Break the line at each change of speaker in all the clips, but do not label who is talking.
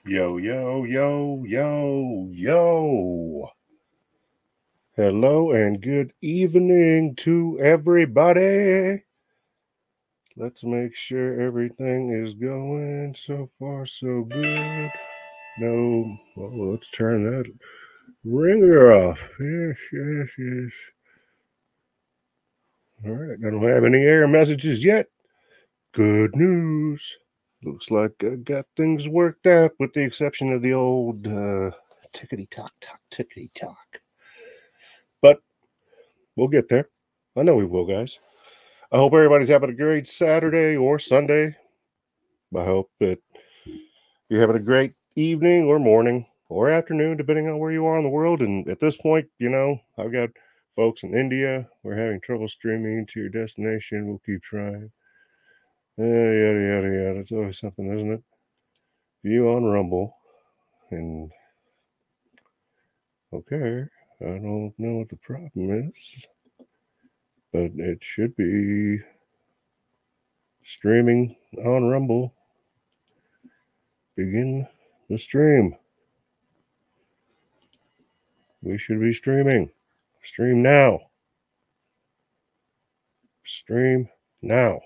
Yo, yo, yo, yo, yo. Hello and good evening to everybody. Let's make sure everything is going so far so good. No, well, let's turn that ringer off. Yes, yes, yes. All right, I don't have any error messages yet. Good news. Looks like I got things worked out with the exception of the old tickety tock tock tickety tock. But we'll get there. I know we will, guys. I hope everybody's having a great Saturday or Sunday. I hope that you're having a great evening or morning or afternoon, depending on where you are in the world. And at this point, I've got folks in India. We're having trouble streaming to your destination. We'll keep trying. Yada, yada, yada. It's always something, isn't it? View on Rumble. And okay, I don't know what the problem is, but it should be streaming on Rumble. Begin the stream. We should be streaming. Stream now. Stream now.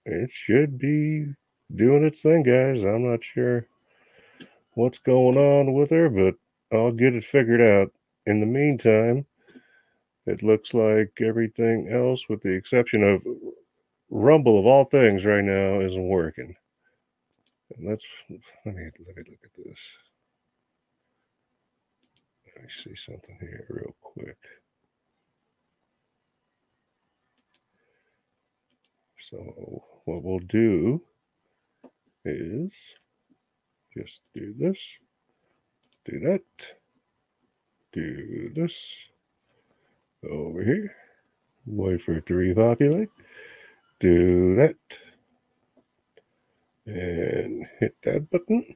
It should be doing its thing, guys. I'm not sure what's going on with her, but I'll get it figured out. In the meantime, it looks like everything else, with the exception of Rumble of all things right now, isn't working. And let me look at this. Let me see something here real quick. So what we'll do is just do this, do that, do this, over here, wait for it to repopulate, do that, and hit that button.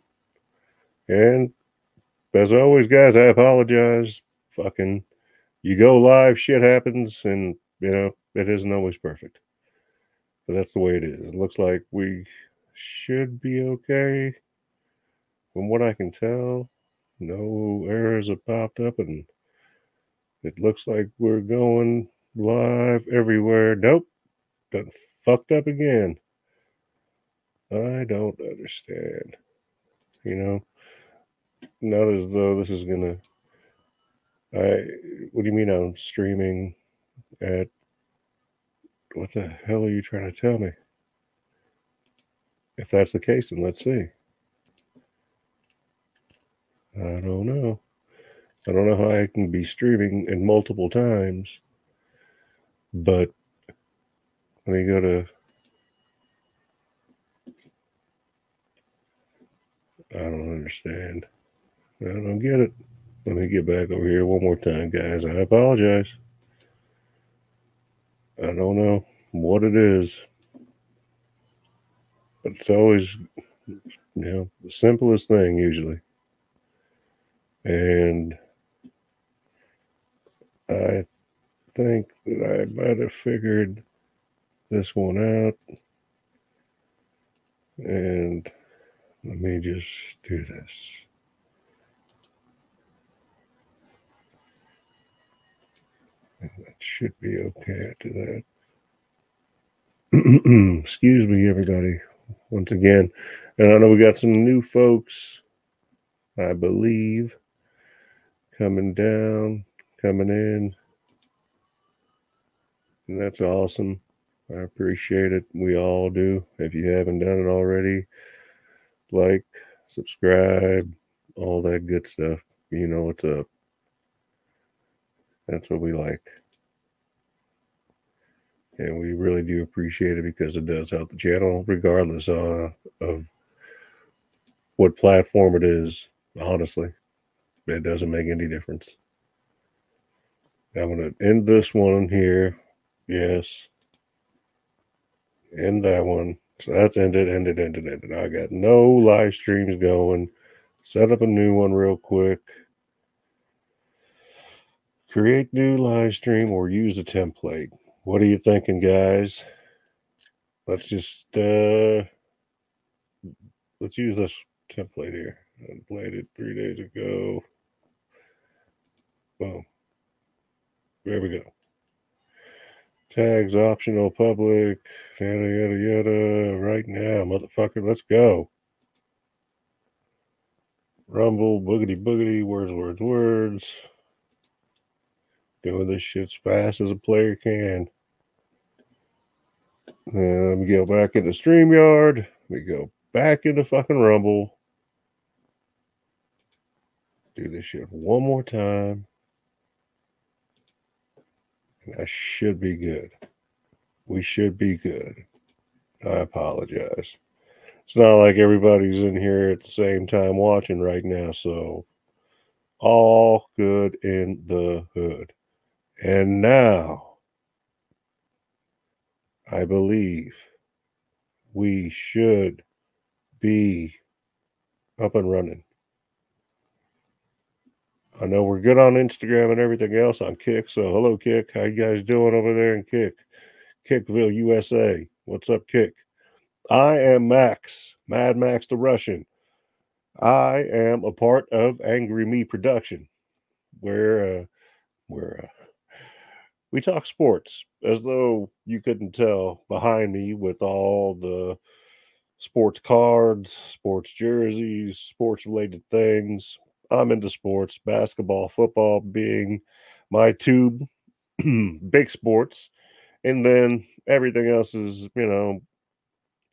And as always, guys, I apologize. Fucking, you go live, shit happens, and, it isn't always perfect. But that's the way it is. It looks like we should be okay. From what I can tell, no errors have popped up, and it looks like we're going live everywhere. Nope. Done fucked up again. I don't understand. Not as though this is gonna. What do you mean I'm streaming at? What the hell are you trying to tell me? If that's the case, then let's see. I don't know. I don't know how I can be streaming in multiple times, but let me go to. I don't understand. I don't get it. Let me get back over here one more time, guys. I apologize. I don't know what it is, but it's always, the simplest thing usually. And I think that I might have figured this one out. And let me just do this. And that should be okay to that. Excuse me, everybody, once again. And I know we got some new folks, I believe, coming down, coming in. And that's awesome. I appreciate it. We all do. If you haven't done it already, like, subscribe, all that good stuff. You know what's up. That's what we like. And we really do appreciate it because it does help the channel, regardless of what platform it is. Honestly, it doesn't make any difference. I'm going to end this one here. Yes. End that one. So that's ended. I got no live streams going. Set up a new one real quick. Create new live stream or use a template. What are you thinking, guys? let's just let's use this template here. I played it 3 days ago. Boom. There we go. Tags optional, public, yada yada yada. Right now, motherfucker, let's go. Rumble, boogity boogity, words. Doing this shit as fast as a player can. Let me go back into StreamYard. We go back into fucking Rumble. Do this shit one more time. And I should be good. We should be good. I apologize. It's not like everybody's in here at the same time watching right now, so all good in the hood. And now, I believe we should be up and running. I know we're good on Instagram and everything else on Kick. So hello, Kick. How you guys doing over there in Kick? Kickville, USA. What's up, Kick? I am Max, Mad Max the Russian. I am a part of Angry Me Production, where we talk sports, as though you couldn't tell behind me with all the sports cards, sports jerseys, sports related things. I'm into sports, basketball, football being my two big sports. And then everything else is,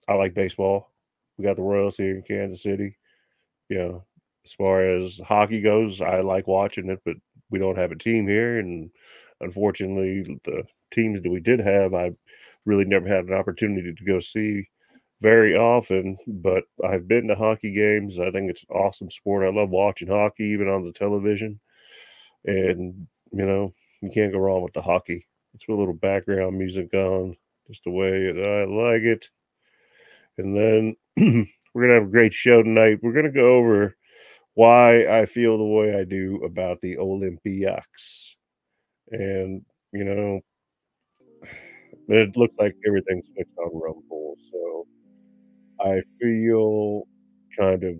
I like baseball. We got the Royals here in Kansas City. As far as hockey goes, I like watching it, but we don't have a team here. And unfortunately, the teams that we did have, I really never had an opportunity to go see very often, but I've been to hockey games. I think it's an awesome sport. I love watching hockey, even on the television. And, you can't go wrong with the hockey. It's with a little background music on, just the way I like it. And then we're going to have a great show tonight. We're going to go over why I feel the way I do about the Olympics. And, it looks like everything's fixed on Rumble. So I feel kind of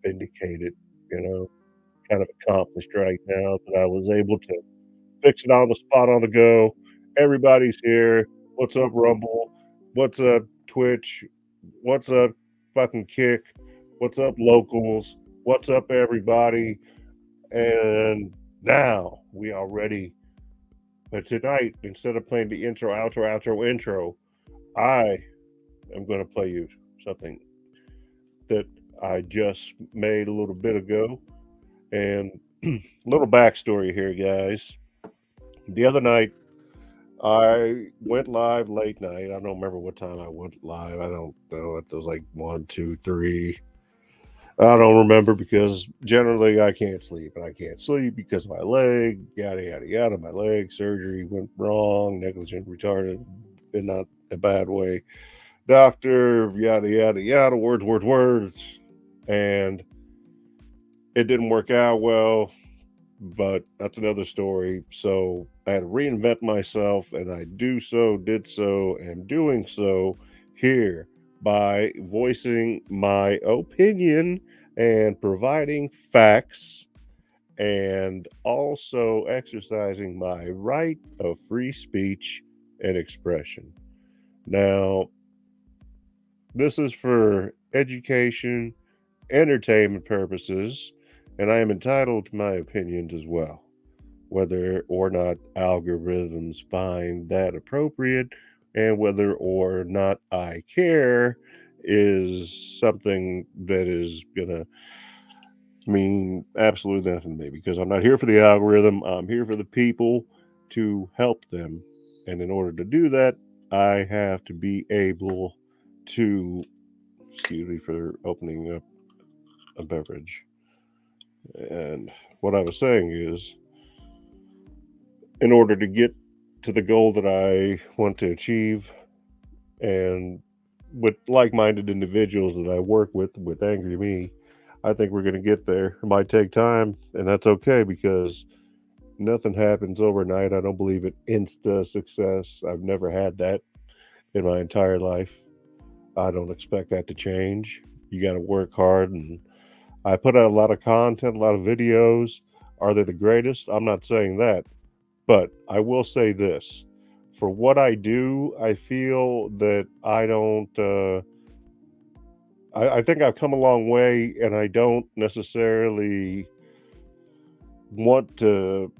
vindicated, kind of accomplished right now that I was able to fix it on the spot on the go. Everybody's here. What's up, Rumble? What's up, Twitch? What's up, fucking Kick? What's up, locals? What's up, everybody? And now we are ready. But tonight, instead of playing the intro, intro, I am going to play you something that I just made a little bit ago. And a little backstory here, guys. The other night, I went live late night. I don't remember what time I went live. I don't know. It was like 1, 2, 3. I don't remember because generally I can't sleep, and I can't sleep because of my leg, yada yada yada. My leg surgery went wrong, negligent, retarded, in not a bad way. Doctor, yada yada yada, words, and it didn't work out well. But that's another story. So I had to reinvent myself, and I did so, and doing so here by voicing my opinion and providing facts and also exercising my right of free speech and expression. Now, this is for education, entertainment purposes, and I am entitled to my opinions as well. Whether or not algorithms find that appropriate and whether or not I care is something that is going to mean absolutely nothing to me, because I'm not here for the algorithm. I'm here for the people to help them. And in order to do that, I have to be able to, excuse me for opening up a beverage. And what I was saying is, in order to get to the goal that I want to achieve, and with like-minded individuals that I work with Angry Me, I think we're going to get there. It might take time, and that's okay, because nothing happens overnight. I don't believe in insta success. I've never had that. in my entire life. I don't expect that to change. You got to work hard, and I put out a lot of content, a lot of videos. Are they the greatest? I'm not saying that, but I will say this. For what I do, I feel that I don't. I think I've come a long way, and I don't necessarily want to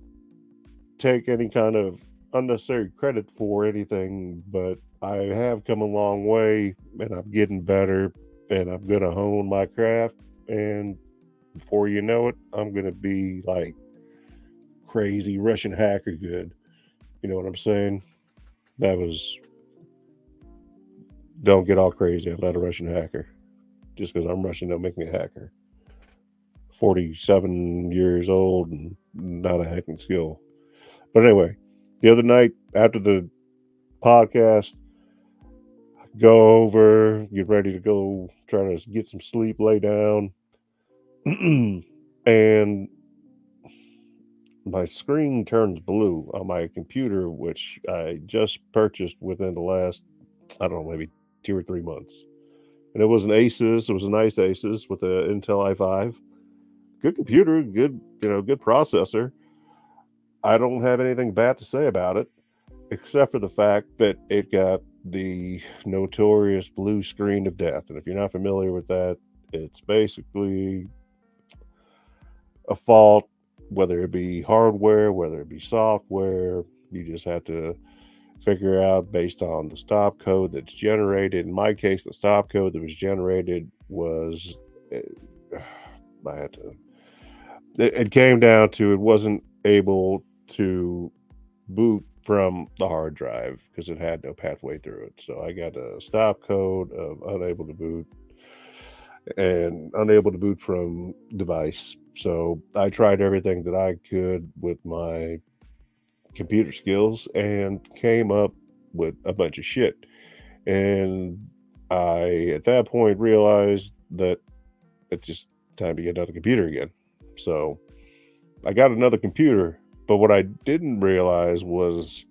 take any kind of unnecessary credit for anything, but I have come a long way, and I'm getting better, and I'm going to hone my craft, and before you know it, I'm going to be like crazy Russian hacker good. You know what I'm saying? That was, don't get all crazy. I'm not a Russian hacker. Just because I'm Russian don't make me a hacker. 47 years old and not a hacking skill. But anyway, the other night after the podcast, go over, get ready to go, try to get some sleep, lay down. And my screen turns blue on my computer, which I just purchased within the last, I don't know, maybe 2 or 3 months. And it was an Asus. It was a nice Asus with an Intel i5. Good computer, good, good processor. I don't have anything bad to say about it, except for the fact that it got the notorious blue screen of death. And if you're not familiar with that, it's basically a fault, whether it be hardware, whether it be software. You just have to figure out based on the stop code that's generated. In my case, the stop code that was generated was, I had to, it came down to it wasn't able to boot from the hard drive because it had no pathway through it. So I got a stop code of unable to boot and unable to boot from device. So I tried everything that I could with my computer skills and came up with a bunch of shit. And I, at that point, realized that it's just time to get another computer again. So I got another computer, but what I didn't realize was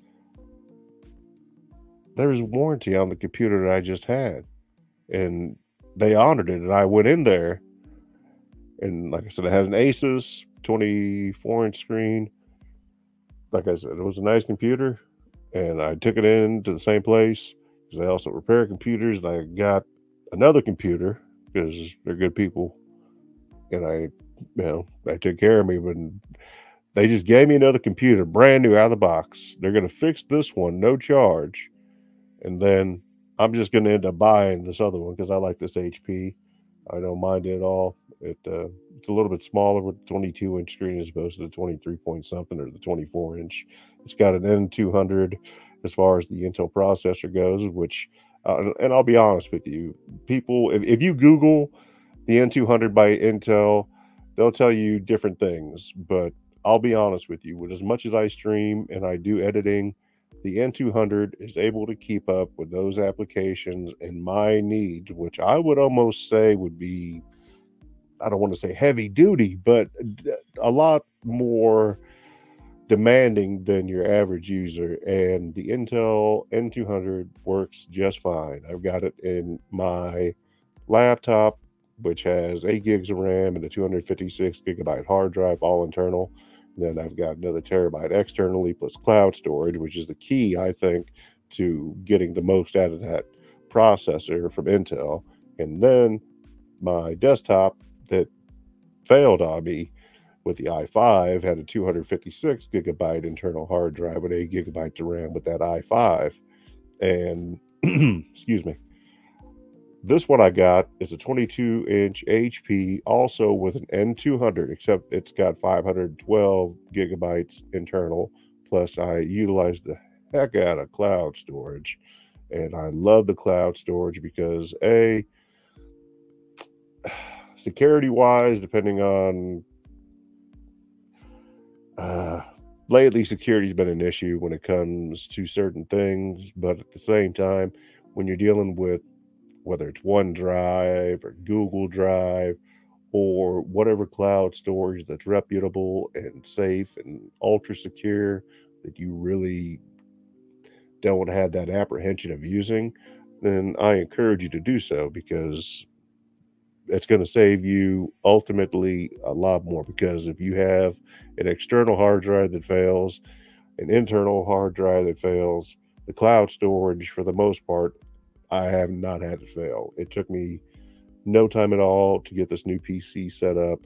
there was warranty on the computer that I just had. And they honored it. And I went in there, and like I said, I had an Asus 24-inch screen. Like I said, it was a nice computer, and I took it in to the same place because they also repair computers. And I got another computer because they're good people, and they took care of me. But they just gave me another computer, brand new out of the box. They're going to fix this one, no charge, and then I'm just going to end up buying this other one because I like this HP. I don't mind it at all. It's a little bit smaller with the 22-inch screen as opposed to the 23 point something or the 24-inch. It's got an N200 as far as the Intel processor goes, which, and I'll be honest with you, people, if you Google the N200 by Intel, they'll tell you different things. But I'll be honest with you, with as much as I stream and I do editing, the N200 is able to keep up with those applications and my needs, which I would almost say would be, I don't want to say heavy duty, but a lot more demanding than your average user. And the Intel N200 works just fine. I've got it in my laptop, which has 8 gigs of RAM and a 256 gigabyte hard drive, all internal. And then I've got another terabyte externally plus cloud storage, which is the key, I think, to getting the most out of that processor from Intel. And then my desktop that failed on me with the i5 had a 256 gigabyte internal hard drive with 8 gigabytes of RAM with that i5. And excuse me, this one I got is a 22-inch HP, also with an N200, except it's got 512 gigabytes internal. Plus, I utilized the heck out of cloud storage. And I love the cloud storage because, A, security-wise, depending on... lately, security's been an issue when it comes to certain things. But at the same time, when you're dealing with whether it's OneDrive or Google Drive or whatever cloud storage that's reputable and safe and ultra secure that you really don't have that apprehension of using, then I encourage you to do so, because it's going to save you ultimately a lot more. Because if you have an external hard drive that fails, an internal hard drive that fails, the cloud storage, for the most part, I have not had it fail. It took me no time at all to get this new PC set up.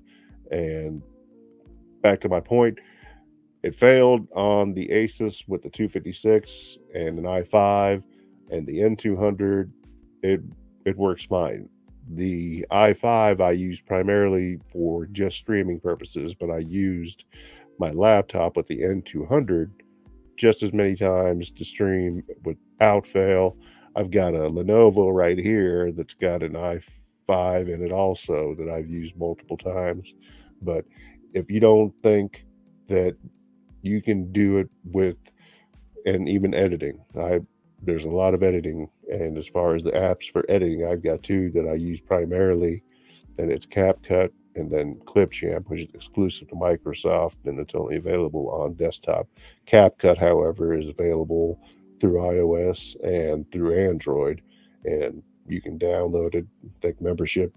And back to my point, it failed on the Asus with the 256 and an i5 and the N200. It works fine. The i5 I use primarily for just streaming purposes, but I used my laptop with the N200 just as many times to stream without fail. I've got a Lenovo right here that's got an i5 in it also that I've used multiple times. But if you don't think that you can do it with, and even editing, there's a lot of editing, and as far as the apps for editing, I've got two that I use primarily, and it's CapCut and then Clipchamp, which is exclusive to Microsoft, and it's only available on desktop. CapCut, however, is available through iOS and through Android, and you can download it, take membership.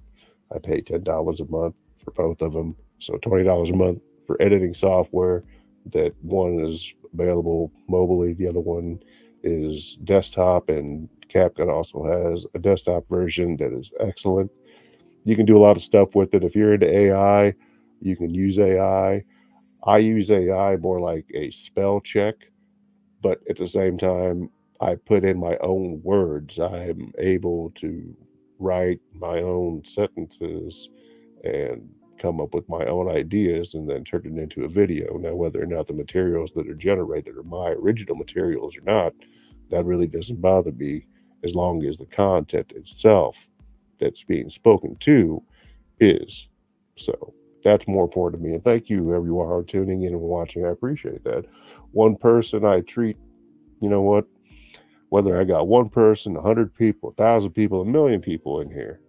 I pay $10 a month for both of them, so $20 a month for editing software. That one is available mobilely, the other one is desktop, and CapCut also has a desktop version that is excellent. You can do a lot of stuff with it. If you're into AI, you can use AI. I use AI more like a spell check, but at the same time, I put in my own words. I'm able to write my own sentences and come up with my own ideas and then turn it into a video. Now, whether or not the materials that are generated are my original materials or not, that really doesn't bother me, as long as the content itself that's being spoken to is. So that's more important to me. And thank you, everyone, for tuning in and watching. I appreciate that. One person I treat, you know what? Whether I got one person, 100 people, 1,000 people, 1,000,000 people in here,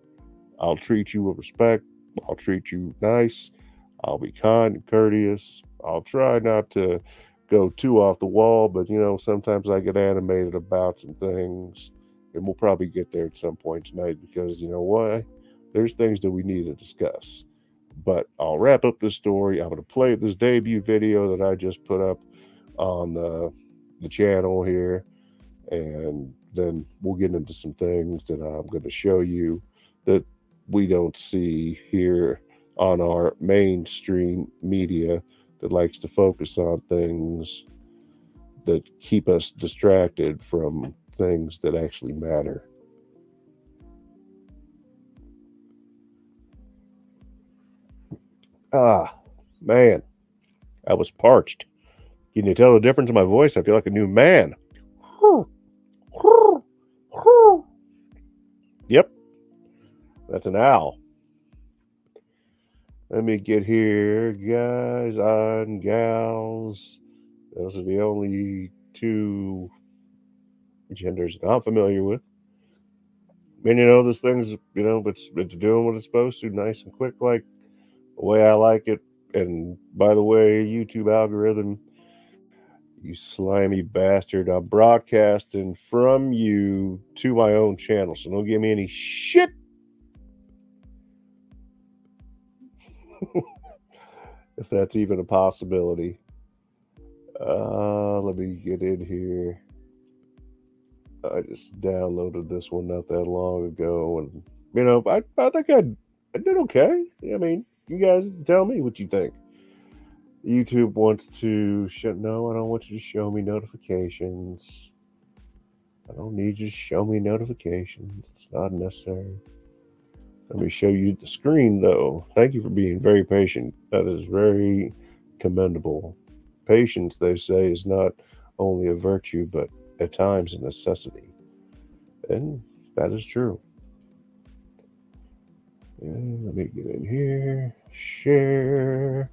I'll treat you with respect. I'll treat you nice. I'll be kind and courteous. I'll try not to go too off the wall, but sometimes I get animated about some things, and we'll probably get there at some point tonight, because you know why? There's things that we need to discuss. But I'll wrap up this story. I'm going to play this debut video that I just put up on the channel here, and then we'll get into some things that I'm going to show you that we don't see here on our mainstream media, that likes to focus on things that keep us distracted from things that actually matter. Ah, man, I was parched. Can you tell the difference in my voice? I feel like a new man. Yep, that's an owl. Let me get here, guys and gals. Those are the only two genders that I'm familiar with. And this thing's, it's doing what it's supposed to, nice and quick, like the way I like it. And by the way, YouTube algorithm, you slimy bastard, I'm broadcasting from you to my own channel, so don't give me any shit. If that's even a possibility. Let me get in here. I just downloaded this one not that long ago, and I think I did okay. I mean, you guys tell me what you think. YouTube wants to show. No, I don't want you to show me notifications. I don't need you to show me notifications. It's not necessary. Let me show you the screen, though. Thank you for being very patient. That is very commendable. Patience, they say, is not only a virtue, but at times a necessity. And that is true. And let me get in here. Share.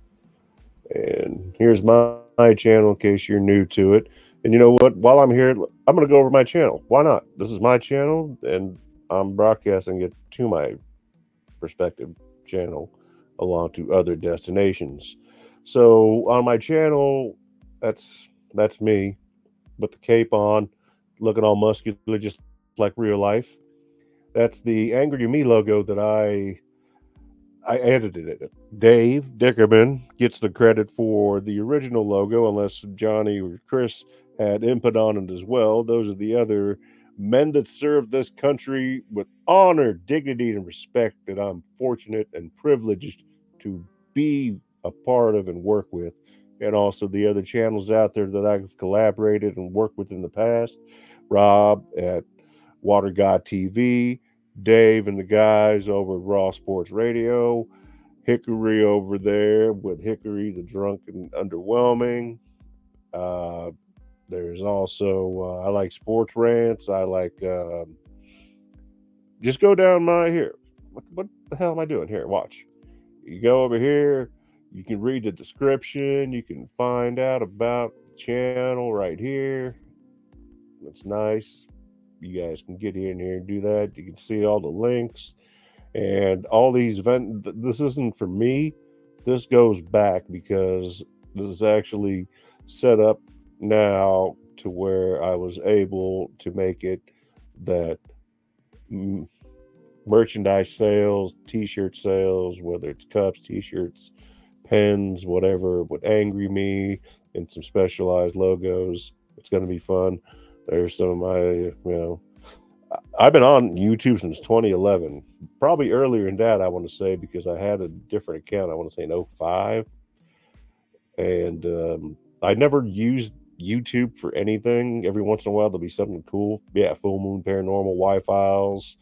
And here's my channel in case you're new to it. And you know what? While I'm here, I'm going to go over my channel. Why not? This is my channel, and I'm broadcasting it to my respective channel along to other destinations. So on my channel, that's me with the cape on, looking all muscular, just like real life. That's the Angry Me logo that I edited it. Dave Dickerman gets the credit for the original logo, unless Johnny or Chris had input on it as well. Those are the other men that serve this country with honor, dignity, and respect that I'm fortunate and privileged to be a part of and work with. And also the other channels out there that I've collaborated and worked with in the past. Rob at Water God TV, Dave and the guys over at Raw Sports Radio, Hickory over there with Hickory the Drunk and Underwhelming. There's also I like sports rants. I like just go down my here. What the hell am I doing here? Watch. You go over here. You can read the description. You can find out about the channel right here. It's nice. You guys can get in here and do that. You can see all the links and all these events. This isn't for me. This goes back because this is actually set up now to where I was able to make it that merchandise sales, t-shirt sales, whether it's cups, t-shirts, pens, whatever, with Angry Me and some specialized logos. It's going to be fun. There's some of my, I've been on YouTube since 2011, probably earlier than that, I want to say, because I had a different account, I want to say in 05. And I never used YouTube for anything. Every once in a while, there'll be something cool. Yeah, Full Moon Paranormal, Y-Files,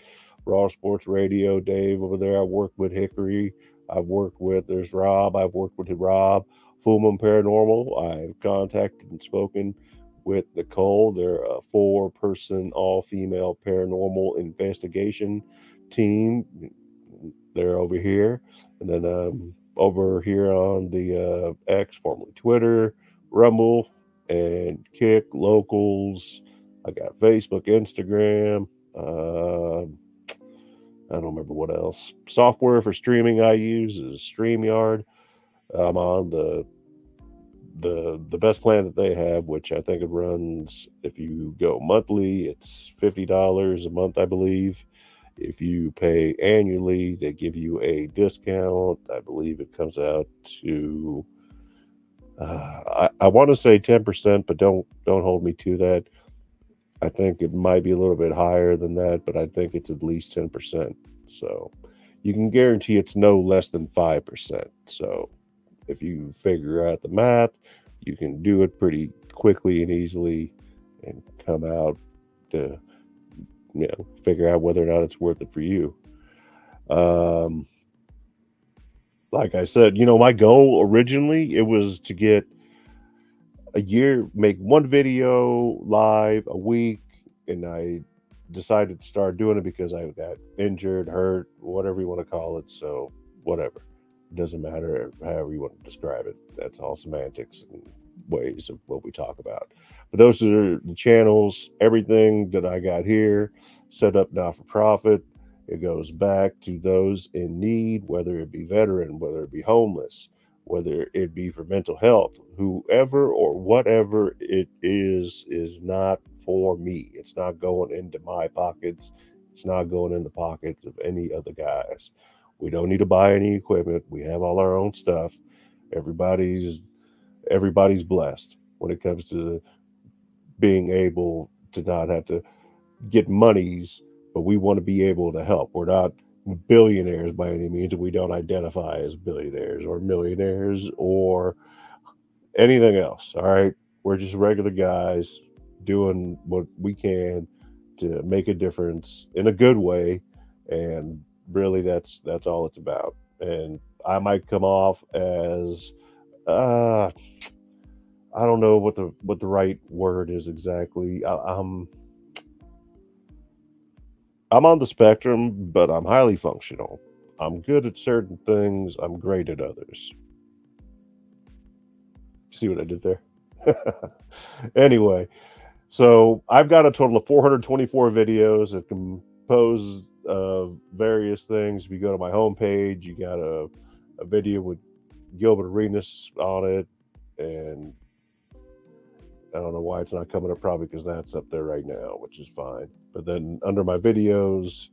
Raw Sports Radio, Dave over there. I worked with Hickory. There's Rob. I've worked with Rob. Full Moon Paranormal. I've contacted and spoken with Nicole. They're a 4-person, all-female paranormal investigation team. They're over here. And then over here on the X, formerly Twitter, Rumble, and Kick, Locals. I got Facebook, Instagram. I don't remember what else. Software for streaming I use is StreamYard. I'm on the best plan that they have, which I think it runs, if you go monthly, it's $50 a month, I believe. If you pay annually, they give you a discount. I believe it comes out to I want to say 10%, but don't hold me to that. I think it might be a little bit higher than that, but I think it's at least 10%. So you can guarantee it's no less than 5%. So if you figure out the math, you can do it pretty quickly and easily and come out to, figure out whether or not it's worth it for you. Like I said, my goal originally, it was to get a year, make one video live a week, and I decided to start doing it because I got injured, hurt, whatever you want to call it. So whatever, it doesn't matter however you want to describe it. That's all semantics and ways of what we talk about. But those are the channels. Everything that I got here set up now for profit. It goes back to those in need, whether it be veteran, whether it be homeless, whether it be for mental health, whoever or whatever it is not for me. It's not going into my pockets. It's not going in the pockets of any other guys. We don't need to buy any equipment. We have all our own stuff. Everybody's blessed when it comes to being able to not have to get monies, but we want to be able to help. We're not billionaires by any means. We don't identify as billionaires or millionaires or anything else. All right. We're just regular guys doing what we can to make a difference in a good way. And really that's all it's about. And I might come off as I don't know what the right word is exactly. I'm on the spectrum, but I'm highly functional. I'm good at certain things. I'm great at others. See what I did there? Anyway, so I've got a total of 424 videos that compose of various things. If you go to my homepage, you got a video with Gilbert Arenas on it, and I don't know why it's not coming up, probably because that's up there right now, which is fine. But then under my videos,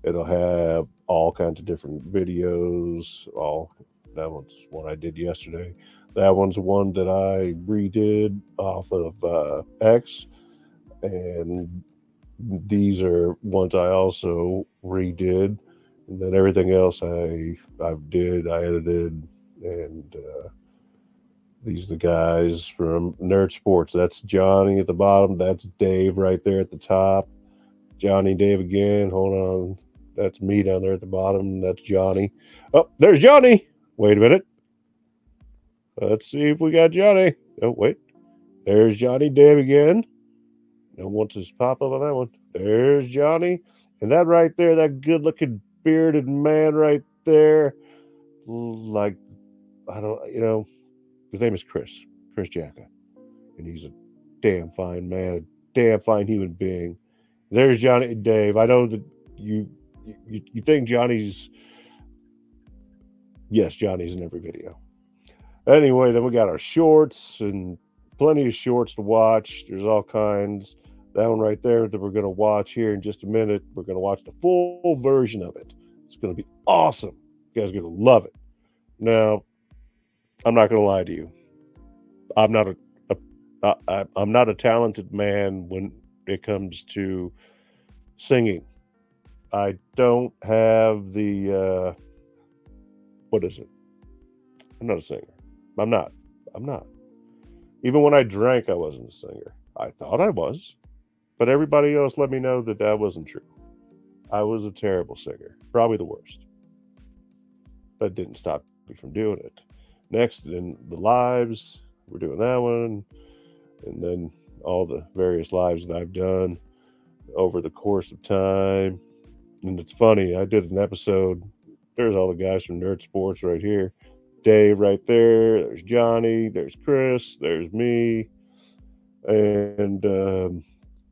it'll have all kinds of different videos. That one's one I did yesterday. That one's one that I redid off of X, and these are ones I also redid, and then everything else I edited, and these are the guys from Nerd Sports. That's Johnny at the bottom. That's Dave right there at the top. Johnny, Dave again. Hold on. That's me down there at the bottom. That's Johnny. Oh, there's Johnny. Wait a minute. Let's see if we got Johnny. Oh, wait. There's Johnny, Dave again. No one wants to pop up on that one. There's Johnny. And that right there, that good looking bearded man right there. Like, I don't, his name is Chris Jacka. And he's a damn fine man, a damn fine human being. There's Johnny and Dave. I know that you think Johnny's in every video. Anyway, then we got our shorts and plenty of shorts to watch. There's all kinds. That one right there that we're going to watch here in just a minute. We're going to watch the full version of it. It's going to be awesome. You guys are going to love it. Now, I'm not going to lie to you. I'm not a talented man when it comes to singing. I don't have the what is it? I'm not a singer. I'm not. Even when I drank, I wasn't a singer. I thought I was, but everybody else let me know that wasn't true. I was a terrible singer, probably the worst. That didn't stop me from doing it. Next, in the lives, we're doing that one, and then all the various lives that I've done over the course of time. And it's funny, I did an episode. There's all the guys from Nerd Sports right here. Dave right there. There's Johnny. There's Chris. There's me. And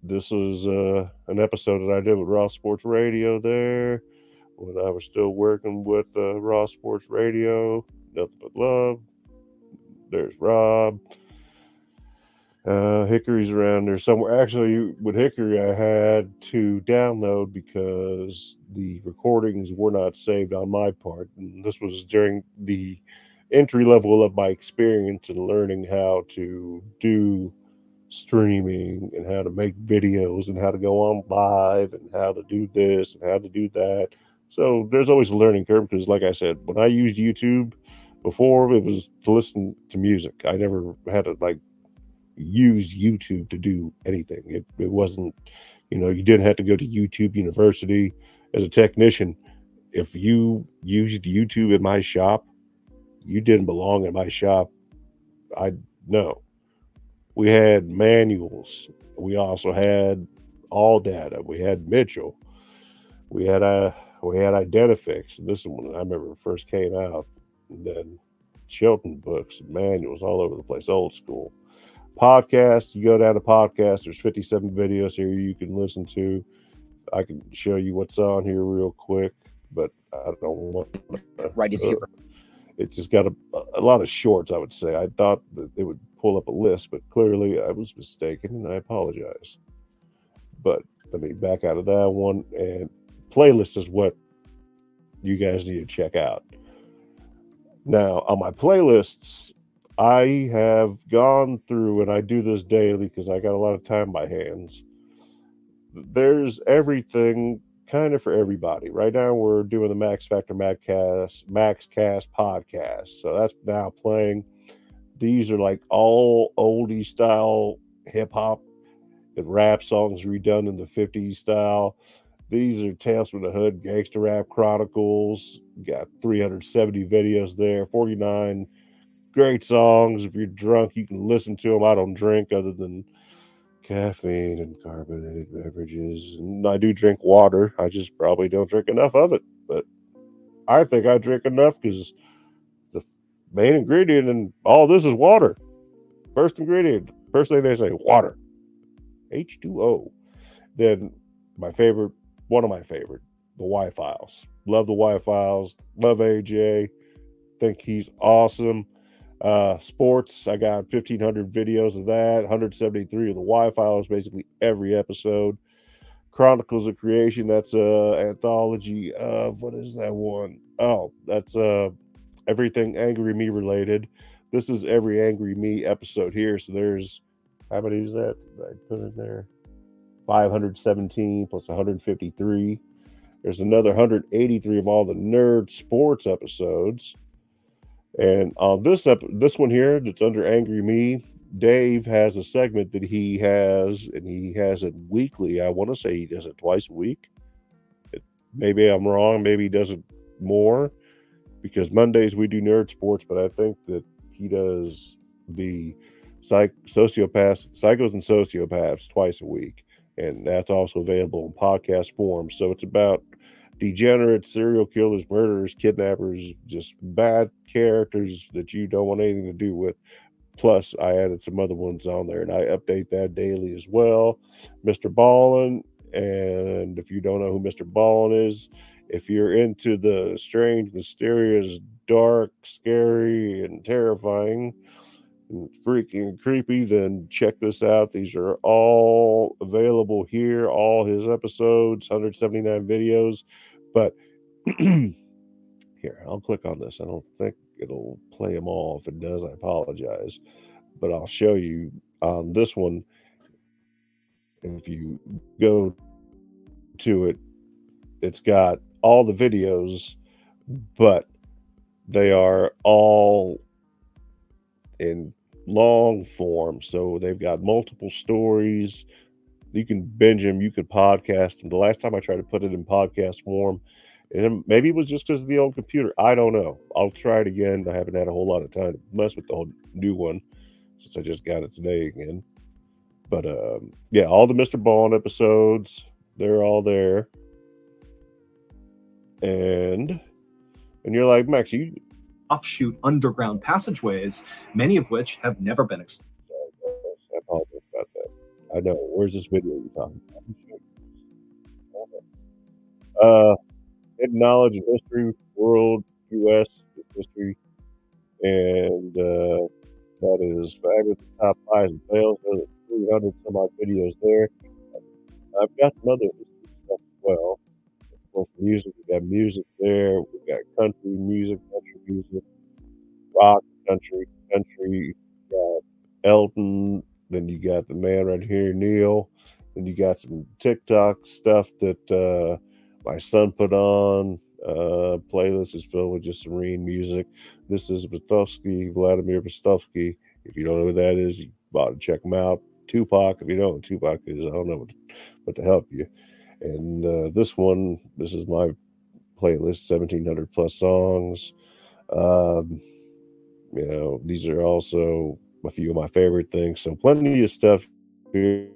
this is an episode that I did with Raw Sports Radio there when I was still working with Raw Sports Radio. Nothing but love. There's Rob. Hickory's around there somewhere. Actually, with Hickory, I had to download because the recordings were not saved on my part. And this was during the entry level of my experience in learning how to do streaming and how to make videos and how to go on live and how to do this and how to do that. So there's always a learning curve because, like I said, when I used YouTube before, it was to listen to music. I never had to use YouTube to do anything. It wasn't, you didn't have to go to YouTube University as a technician. If you used YouTube in my shop, you didn't belong in my shop. No. We had manuals. We also had All Data. We had Mitchell. We had Identifix. This one I remember first came out. And then Chilton books, manuals all over the place, old school. Podcast, you go down to podcast, there's 57 videos here you can listen to. I can show you what's on here real quick, but I don't want to.
Right is here.
It's just got a lot of shorts, I would say. I thought that it would pull up a list, but clearly I was mistaken, and I apologize. But let me back out of that one, and playlist is what you guys need to check out. Now, on my playlists, I have gone through, and I do this daily because I got a lot of time on my hands. There's everything kind of for everybody. Right now, we're doing the Max Factor MaxCast podcast. So that's now playing. These are like all oldie style hip hop and rap songs redone in the 50s style. These are Tales from the Hood, Gangster Rap Chronicles. Got 370 videos there, 49 great songs. If you're drunk, you can listen to them. I don't drink other than caffeine and carbonated beverages. And I do drink water. I just probably don't drink enough of it. But I think I drink enough because the main ingredient in all this is water. First ingredient, first thing they say, water. H2O. Then one of my favorite, the Y-Files. Love the Y-Files. Love AJ. Think he's awesome. Sports, I got 1,500 videos of that. 173 of the Wi-Fi is basically every episode. Chronicles of Creation, that's a anthology of, what is that one? Oh, that's everything Angry Me related. This is every Angry Me episode here. So there's, how many is that I put in there? 517 plus 153. There's another 183 of all the nerd sports episodes. And on this one here that's under Angry Me, Dave has a segment that he has, and he has it weekly. I want to say he does it twice a week. Maybe I'm wrong. Maybe he does it more, because Mondays we do nerd sports, but I think that he does the psychos and sociopaths twice a week, and that's also available in podcast form. So it's about degenerates, serial killers, murderers, kidnappers, just bad characters that you don't want anything to do with. Plus, I added some other ones on there, and I update that daily as well. Mr. Ballin, and if you don't know who Mr. Ballin is, if you're into the strange, mysterious, dark, scary, and terrifying, and freaking creepy, then check this out. These are all available here, all his episodes, 179 videos. But here, I'll click on this. I don't think it'll play them all. If it does, I apologize. But I'll show you on this one. If you go to it, it's got all the videos, but they are all in long form. So they've got multiple stories. You can binge them, you can podcast them. The last time I tried to put it in podcast form, and maybe it was just because of the old computer, I don't know. I'll try it again. I haven't had a whole lot of time to mess with the whole new one since I just got it today again. But yeah, all the Mr. Bond episodes, they're all there. And you're like, Max, you
offshoot underground passageways, many of which have never been explored.
I apologize about that. I know. Where's this video you're talking about? Hidden knowledge and history, world, U.S. history, and that is fabulous. Top fives and fails. There's 300 some odd videos there. I've got some other history stuff as well. Of course, music. We got music there. We got country music, rock, country. You got Elton. Then you got the man right here, Neil. Then you got some TikTok stuff that my son put on. Playlist is filled with just serene music. This is Vladimir Bostovsky. If you don't know who that is, you ought to check him out. Tupac, if you don't know what Tupac is, I don't know what to help you. And this is my playlist, 1,700 plus songs. These are also a few of my favorite things. So plenty of stuff here.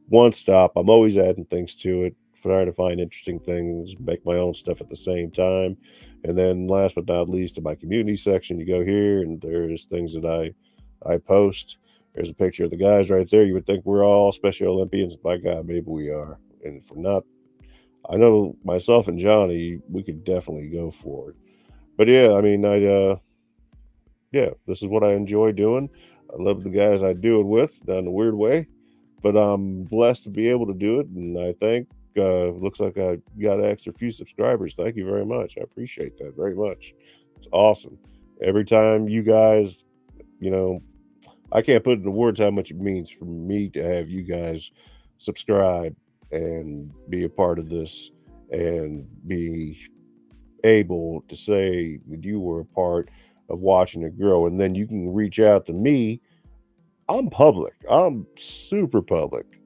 One stop. I'm always adding things to it, trying to find interesting things, make my own stuff at the same time. And then last but not least, in my community section, you go here and there's things that I post. There's a picture of the guys right there. You would think we're all Special Olympians. By God, maybe we are. And if we're not, I know myself and Johnny, we could definitely go for it. But yeah, I mean, this is what I enjoy doing. I love the guys I do it with, in a weird way. But I'm blessed to be able to do it. And I think, looks like I got an extra few subscribers. Thank you very much. I appreciate that very much. It's awesome. Every time you guys, I can't put into words how much it means for me to have you guys subscribe and be a part of this and be able to say that you were a part of watching it grow. And then you can reach out to me. I'm public. I'm super public.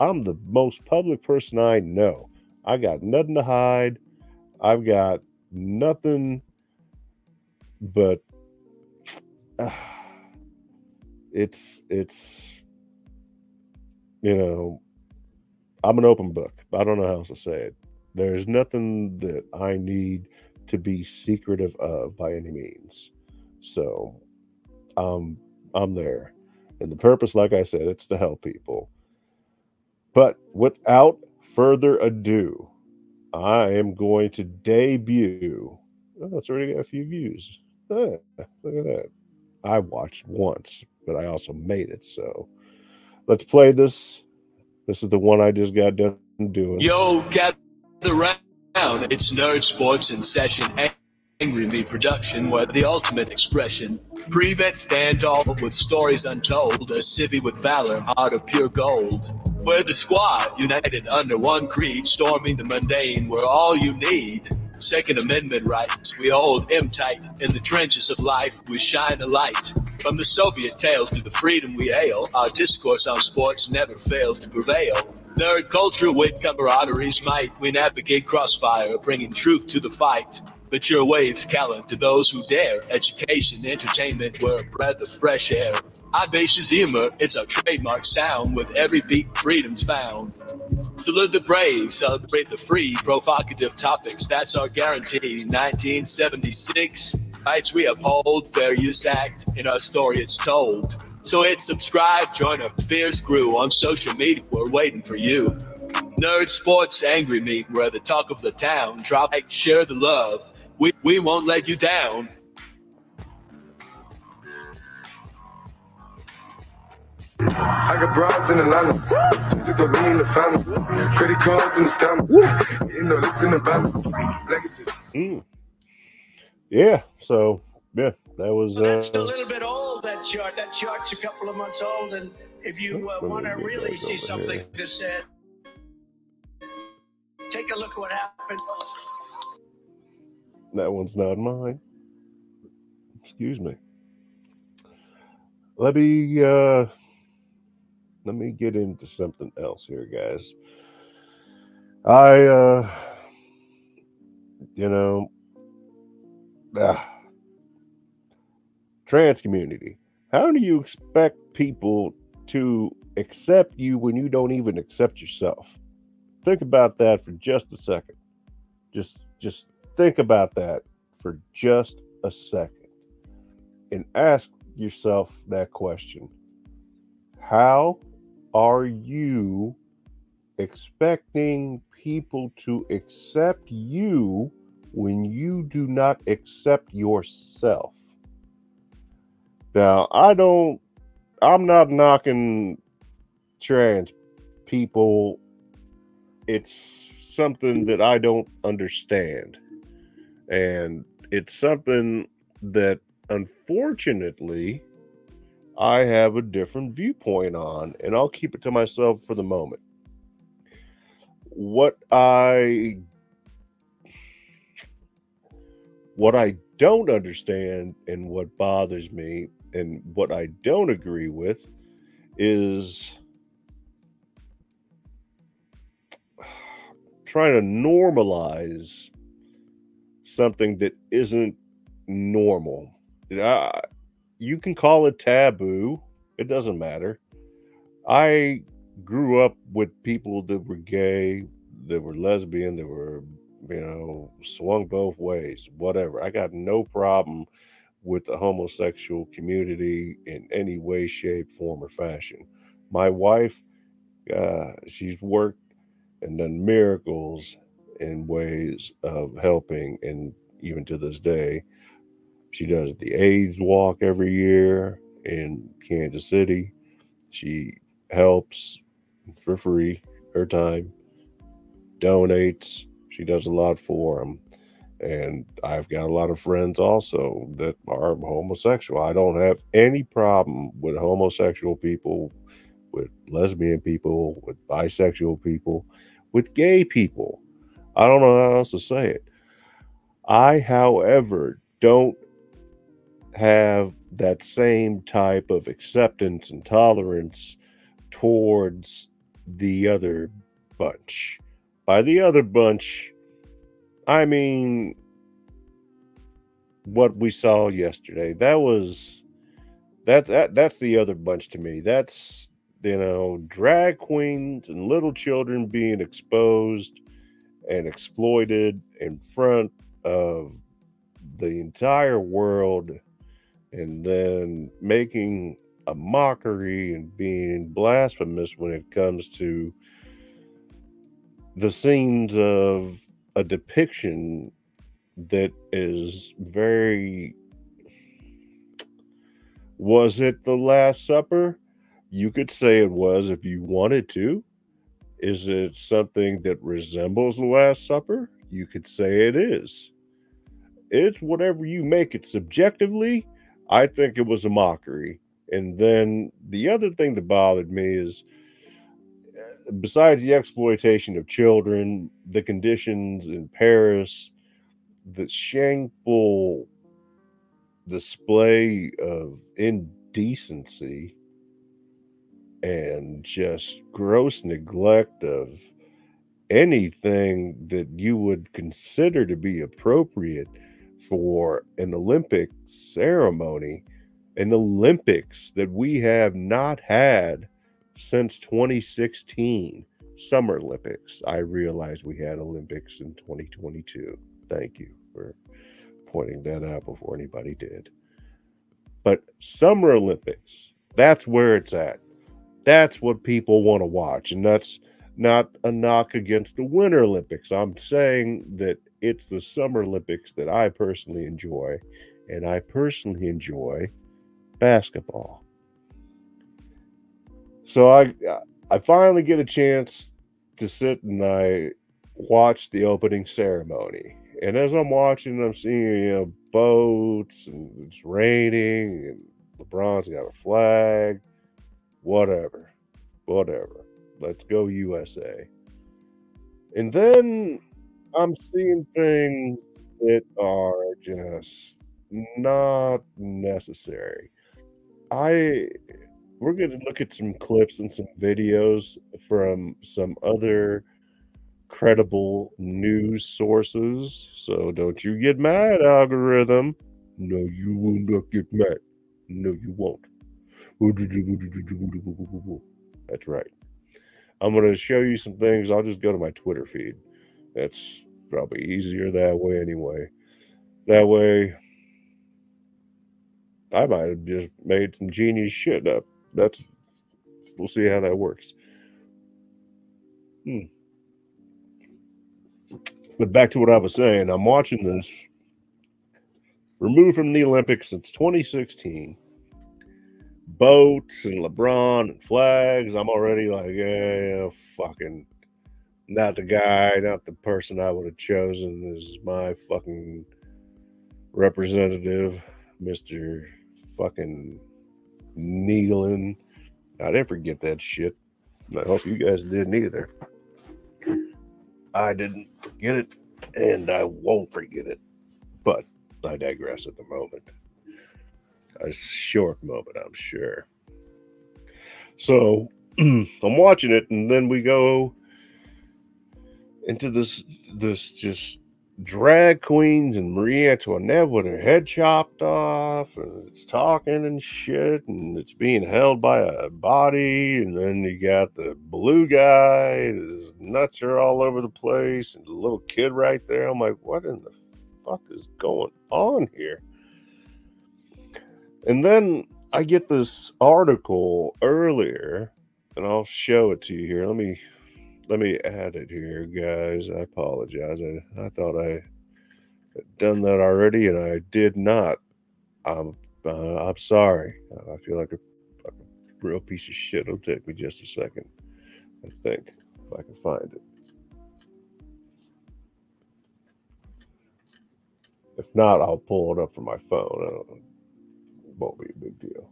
I'm the most public person I know. I got nothing to hide. I've got nothing but it's I'm an open book. I don't know how else to say it. There's nothing that I need to be secretive of by any means. So I'm there. And the purpose, like I said, it's to help people. But without further ado, I am going to debut. Oh, it's already got a few views. Look at that. I watched once, but I also made it. So let's play this. This is the one I just got done doing.
Yo, gather round. It's Nerd Sports in Session. Angry Me production, where the ultimate expression. Prevent standoff with stories untold. A civvy with valor, heart of pure gold. We're the squad, united under one creed. Storming the mundane, we're all you need. Second Amendment rights, we hold them tight. In the trenches of life, we shine a light. From the Soviet tales to the freedom we hail, our discourse on sports never fails to prevail. Nerd culture with camaraderie's might, we navigate crossfire, bringing truth to the fight. But your waves callant to those who dare. Education, entertainment, we're a breath of fresh air. Audacious humor, it's our trademark sound. With every beat, freedom's found. Salute the brave, celebrate the free. Provocative topics, that's our guarantee. 1976, rights we uphold. Fair use act, in our story it's told. So hit subscribe, join our fierce crew. On social media, we're waiting for you. Nerd Sports Angry Me, we're the talk of the town. Drop like, share the love. We won't let you down.
I got broads in Atlanta, just the lean, the family, credit cards and the scammers, you know, licks in the van, legacy.
Yeah, so yeah, that was.
That's a little bit old. That chart. That chart's a couple of months old, and if you want to really see something that said, take a look at what happened.
That one's not mine. Excuse me. Let me get into something else here, guys. Trans community. How do you expect people to accept you when you don't even accept yourself? Think about that for just a second. Just think about that for just a second and ask yourself that question. How are you expecting people to accept you when you do not accept yourself? Now, I'm not knocking trans people. It's something that I don't understand. And it's something that, unfortunately, I have a different viewpoint on, and I'll keep it to myself for the moment. What I don't understand and what bothers me and what I don't agree with is trying to normalize something that isn't normal. You can call it taboo. It doesn't matter. I grew up with people that were gay, that were lesbian, that were, swung both ways, whatever. I got no problem with the homosexual community in any way, shape, form, or fashion. My wife, she's worked and done miracles in ways of helping, and even to this day, she does the AIDS walk every year in Kansas City. She helps for free, her time, donates. She does a lot for them. And I've got a lot of friends also that are homosexual. I don't have any problem with homosexual people, with lesbian people, with bisexual people, with gay people. I don't know how else to say it. I, however, don't have that same type of acceptance and tolerance towards the other bunch. By the other bunch, I mean what we saw yesterday. That's the other bunch to me. That's, drag queens and little children being exposed and exploited in front of the entire world, and then making a mockery and being blasphemous when it comes to the scenes of a depiction that is very Was it the Last Supper? You could say it was if you wanted to. Is it something that resembles the Last Supper? You could say it is. It's whatever you make it. Subjectively, I think it was a mockery. And then the other thing that bothered me is, besides the exploitation of children, the conditions in Paris, the shameful display of indecency, and just gross neglect of anything that you would consider to be appropriate for an Olympic ceremony, an Olympics that we have not had since 2016, Summer Olympics. I realize we had Olympics in 2022. Thank you for pointing that out before anybody did. But Summer Olympics, that's where it's at. That's what people want to watch. And that's not a knock against the Winter Olympics. I'm saying that it's the Summer Olympics that I personally enjoy. And I personally enjoy basketball. So I finally get a chance to sit and I watch the opening ceremony. And as I'm watching, I'm seeing, boats, and it's raining, and LeBron's got a flag. Whatever. Let's go USA. And then I'm seeing things that are just not necessary. We're going to look at some clips and some videos from some other credible news sources. So don't you get mad, algorithm. No, you will not get mad. No, you won't. That's right. I'm going to show you some things. I'll just go to my Twitter feed. That's probably easier that way anyway. That way, I might have just made some genius shit up. We'll see how that works. But back to what I was saying. I'm watching this. Removed from the Olympics since 2016. Boats and LeBron and flags. I'm already like, yeah, fucking not the guy, not the person I would have chosen as my fucking representative, Mr. fucking Nealon. I didn't forget that shit. I hope you guys didn't either. I didn't forget it, and I won't forget it. But I digress at the moment. A short moment, I'm sure. So I'm watching it, and then we go into this just drag queens and Marie Antoinette with her head chopped off, and it's talking and shit, and it's being held by a body, and then you got the blue guy, his nuts are all over the place, and the little kid right there. I'm like, what in the fuck is going on here? And then I get this article earlier, and I'll show it to you here. Let me add it here, guys. I apologize. I thought I had done that already, and I did not. I'm sorry. I feel like a real piece of shit. It'll take me just a second, I think, if I can find it. If not, I'll pull it up from my phone. It won't be a big deal.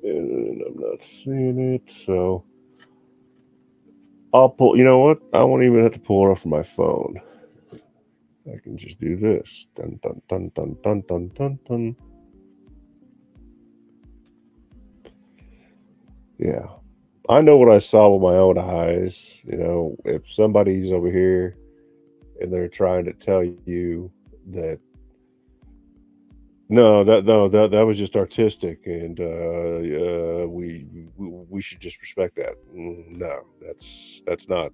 And I'm not seeing it, so I'll pull. You know what? I won't even have to pull it off from my phone. I can just do this. Dun dun dun dun dun dun dun dun. Yeah, I know what I saw with my own eyes. If somebody's over here and they're trying to tell you that that was just artistic, and we should just respect that. No, that's not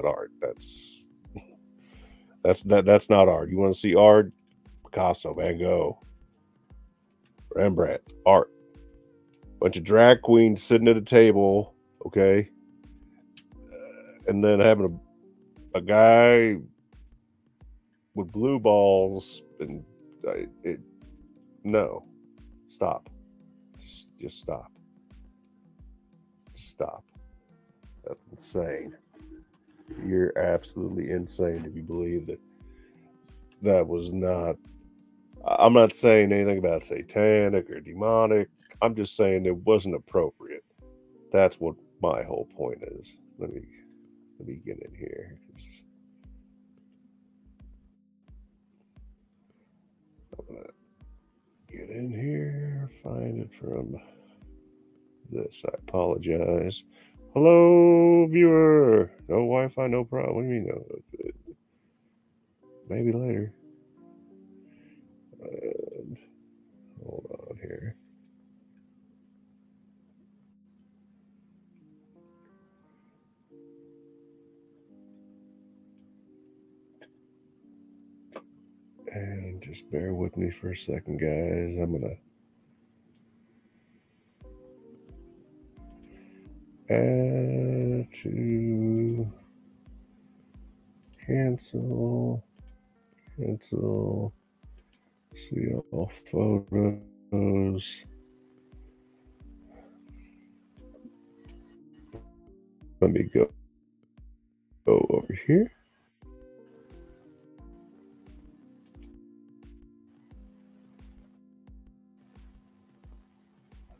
art. That's not art. You want to see art? Picasso, Van Gogh, Rembrandt, art. Bunch of drag queens sitting at a table, okay, and then having a guy with blue balls and no, stop. Just stop. Just stop. That's insane. You're absolutely insane if you believe that was not. I'm not saying anything about satanic or demonic. I'm just saying it wasn't appropriate. That's what my whole point is. Let me get in here. I'm gonna get in here, find it from this. I apologize. Hello, viewer. No Wi-Fi, no problem. What do you mean? No? Maybe later. Hold on here. And just bear with me for a second, guys. I'm gonna add to cancel, see all photos. Let me go over here.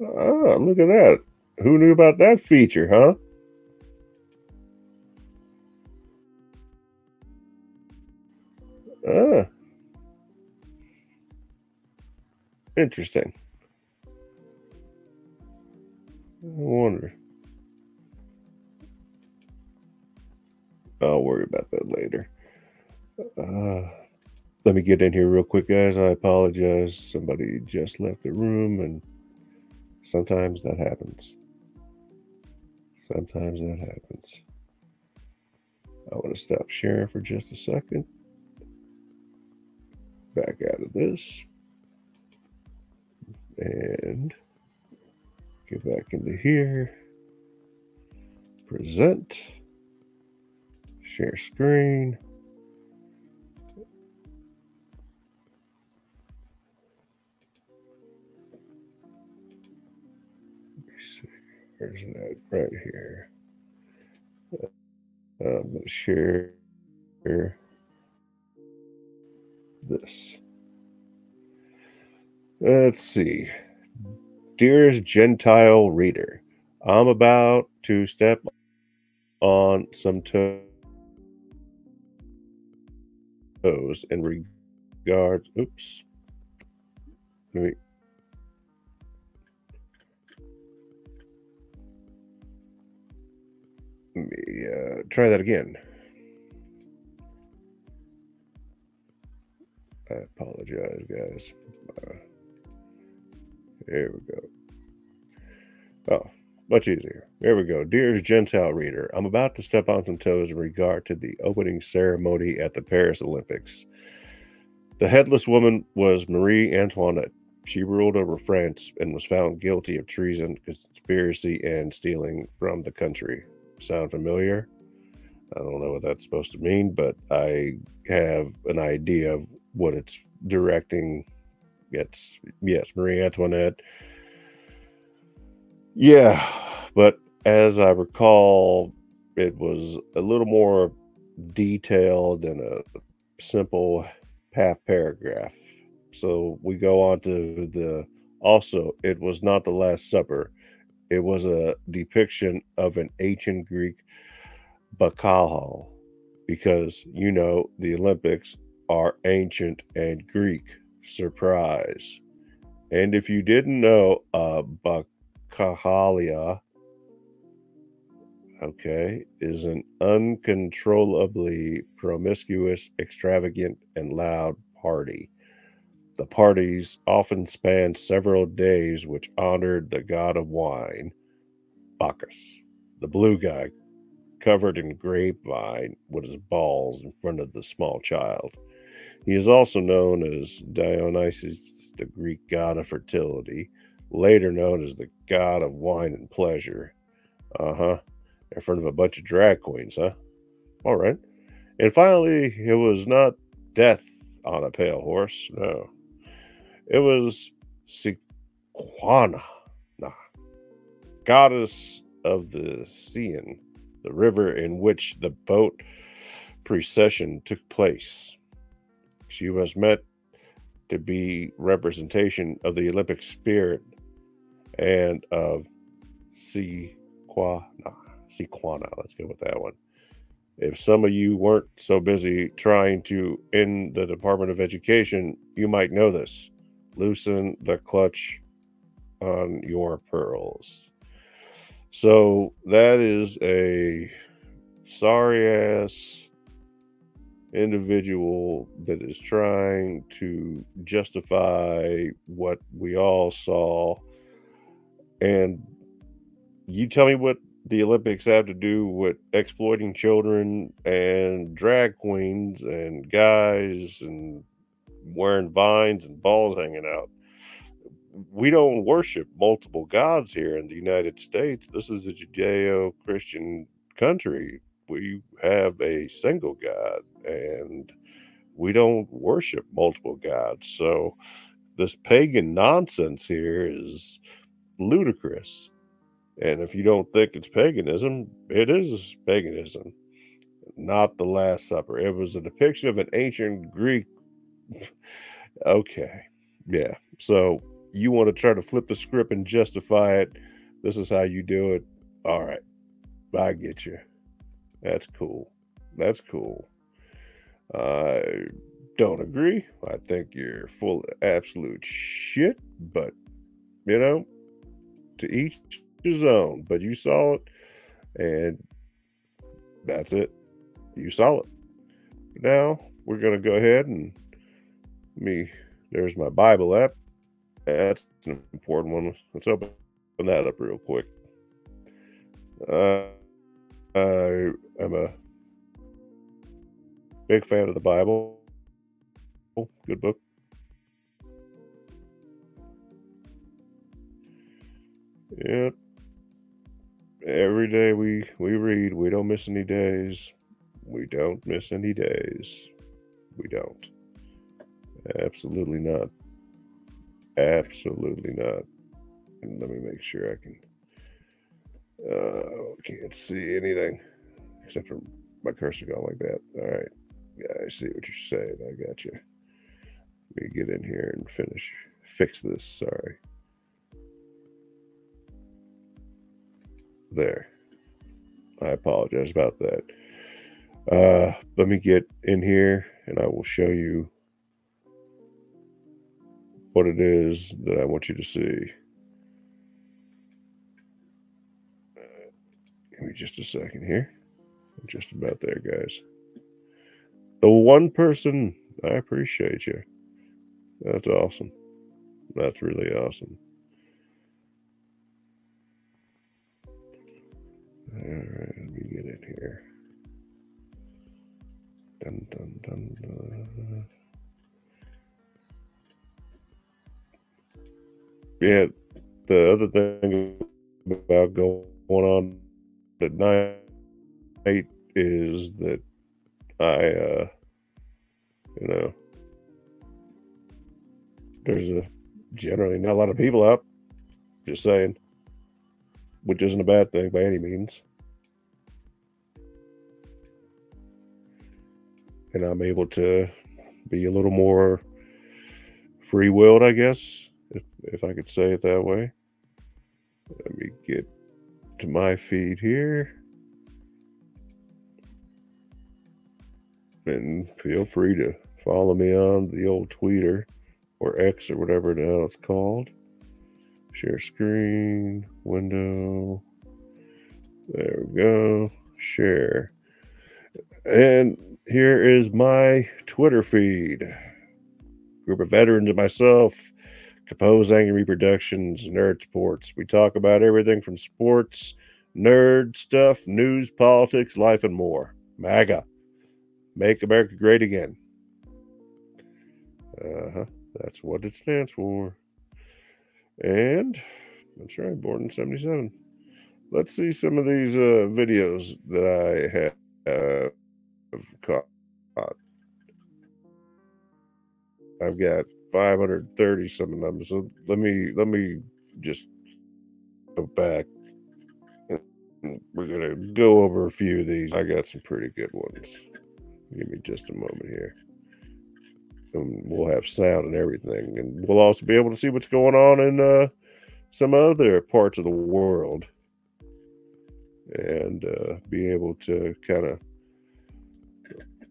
Ah, look at that. Who knew about that feature, huh? Ah. Interesting. I wonder. I'll worry about that later. Let me get in here real quick, guys. I apologize. Somebody just left the room, and sometimes that happens. Sometimes that happens. I want to stop sharing for just a second. Back out of this. And get back into here. Present. Share screen. Let me see. Where's that? Right here. I'm going to share this. Let's see. Dearest Gentile reader, I'm about to step on some toes in regards. Oops. Let me try that again. I apologize, guys. Here we go. Oh, much easier. There we go. Dearest Gentile reader, I'm about to step on some toes in regard to the opening ceremony at the Paris Olympics. The headless woman was Marie Antoinette. She ruled over France and was found guilty of treason, conspiracy, and stealing from the country. Sound familiar? I don't know what that's supposed to mean, but I have an idea of what it's directing. Yes, Marie Antoinette. Yeah, but as I recall, it was a little more detailed than a simple half paragraph. So we go on to also, it was not the Last Supper. It was a depiction of an ancient Greek bacchanal, because, the Olympics are ancient and Greek. Surprise. And if you didn't know, bacchalia, is an uncontrollably promiscuous, extravagant, and loud party. The parties often spanned several days, which honored the god of wine, Bacchus, the blue guy covered in grapevine with his balls in front of the small child. He is also known as Dionysus, the Greek god of fertility, later known as the god of wine and pleasure. In front of a bunch of drag queens, huh? All right. And finally, it was not death on a pale horse. No. It was Sequana, goddess of the Seine, the river in which the boat procession took place. She was meant to be representation of the Olympic spirit and of Sequana. Let's go with that one. If some of you weren't so busy trying to end the Department of Education, you might know this. Loosen the clutch on your pearls. So that is a sorry ass individual that is trying to justify what we all saw. And you tell me what the Olympics have to do with exploiting children and drag queens and guys and wearing vines and balls hanging out. We don't worship multiple gods here in the United States. This is a Judeo-Christian country. We have a single God, and we don't worship multiple gods. So this pagan nonsense here is ludicrous. And if you don't think it's paganism, it is paganism. Not the Last Supper. It was a depiction of an ancient Greek. Okay. Yeah. So you want to try to flip the script and justify it. This is how you do it. All right. I get you. That's cool. That's cool. I don't agree. I think you're full of absolute shit, but you know, to each his own. But you saw it, and that's it. You saw it. Now we're gonna go ahead and there's my Bible app. That's an important one. Let's open that up real quick. I am a big fan of the Bible. Good book. Yep. Every day we read. We don't miss any days. We don't miss any days. We don't. Absolutely not. Absolutely not. And let me make sure I can. Can't see anything except for my cursor going like that. All right. Yeah, I see what you're saying. I got you. Let me get in here and fix this. Sorry. There. I apologize about that. Let me get in here and I will show you what it is that I want you to see. Give me just a second here. I'm just about there, guys. The one person, I appreciate you. That's awesome. That's really awesome. All right, let me get in here. Dun, dun, dun, dun. Yeah, the other thing about going on at night is that I, there's generally not a lot of people out, just saying, which isn't a bad thing by any means. And I'm able to be a little more free-willed, I guess, if I could say it that way. Let me get to my feed here. And feel free to follow me on the old Twitter or X or whatever the hell it's called. Share screen, window. There we go. Share. And here is my Twitter feed. Group of veterans and myself compose Angry Productions, Nerd Sports. We talk about everything from sports, nerd stuff, news, politics, life, and more. MAGA. Make America Great Again. That's what it stands for. And that's right, born in 77. Let's see some of these videos that I have caught. I've got 530 some of them. So let me just go back. We're gonna go over a few of these. I got some pretty good ones. Give me just a moment here. And we'll have sound and everything. And we'll also be able to see what's going on in some other parts of the world. And be able to kind of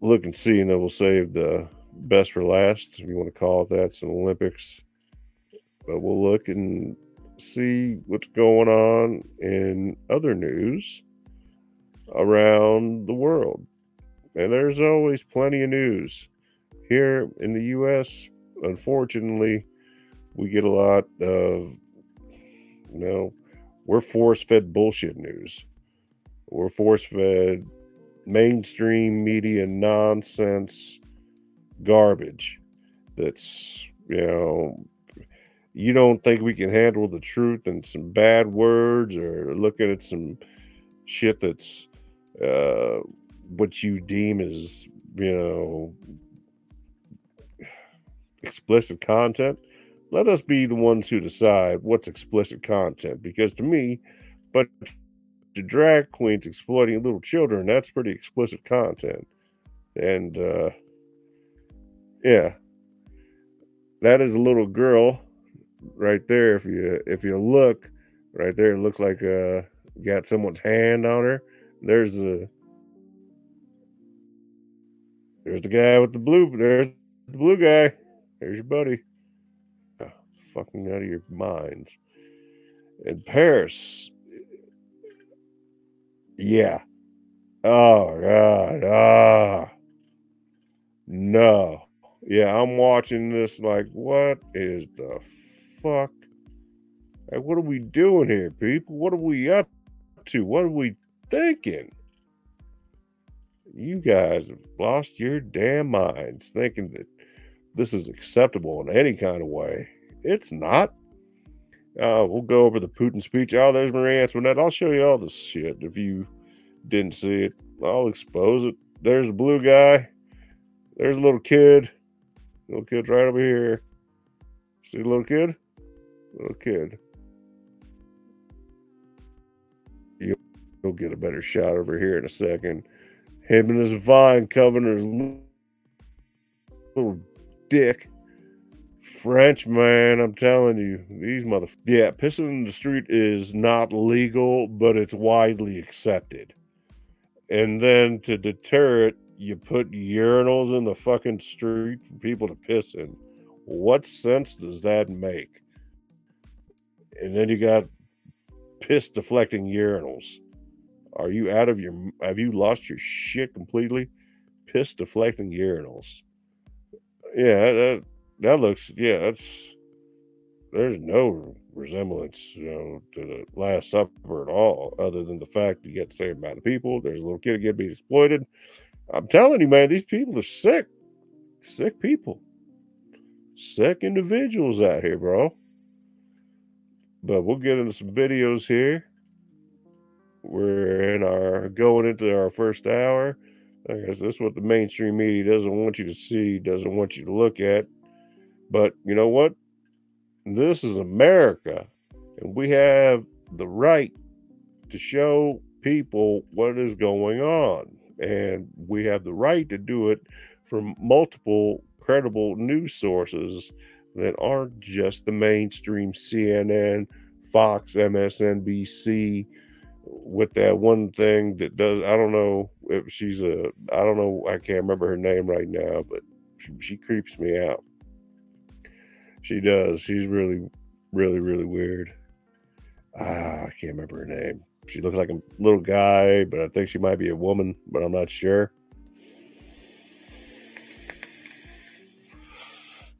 look and see, and then we'll save the best for last, if you want to call it that, some Olympics. But we'll look and see what's going on in other news around the world. And there's always plenty of news. Here in the US, unfortunately, we get a lot of, we're force-fed bullshit news. We're force-fed mainstream media nonsense garbage that's, you don't think we can handle the truth and some bad words, or looking at some shit that's what you deem as, explicit content. Let us be the ones who decide what's explicit content, because to me, but the drag queens exploiting little children, that's pretty explicit content. And yeah, that is a little girl right there. If you look right there, it looks like got someone's hand on her. There's the guy with the blue. There's the blue guy. There's your buddy. Oh, fucking out of your minds. In Paris. Yeah. Oh God. No. Yeah, I'm watching this like, what is the fuck? Like, what are we doing here, people? What are we up to? What are we thinking? You guys have lost your damn minds thinking that this is acceptable in any kind of way. It's not. We'll go over the Putin speech. Oh, there's Marie Antoinette. I'll show you all this shit. If you didn't see it, I'll expose it. There's a blue guy. There's a little kid. Little kid's right over here. See the little kid? Little kid. You'll get a better shot over here in a second. Him and his vine covering his little dick. French, man, I'm telling you, these yeah, pissing in the street is not legal, but it's widely accepted. And then to deter it, you put urinals in the fucking street for people to piss in. What sense does that make? And then you got piss deflecting urinals. Are you have you lost your shit completely? Piss deflecting urinals. Yeah, that looks, there's no resemblance, to the Last Supper at all, other than the fact you get the same amount of people. There's a little kid getting exploited. I'm telling you, man, these people are sick. Sick people. Sick individuals out here, bro. But we'll get into some videos here. We're going into our first hour. I guess this is what the mainstream media doesn't want you to see, doesn't want you to look at. But you know what? This is America, and we have the right to show people what is going on. And we have the right to do it from multiple credible news sources that aren't just the mainstream CNN, Fox, MSNBC, with that one thing that does, I don't know if she's I can't remember her name right now, but she creeps me out. She does. She's really, really, really weird. I can't remember her name. She looks like a little guy, but I think she might be a woman, but I'm not sure.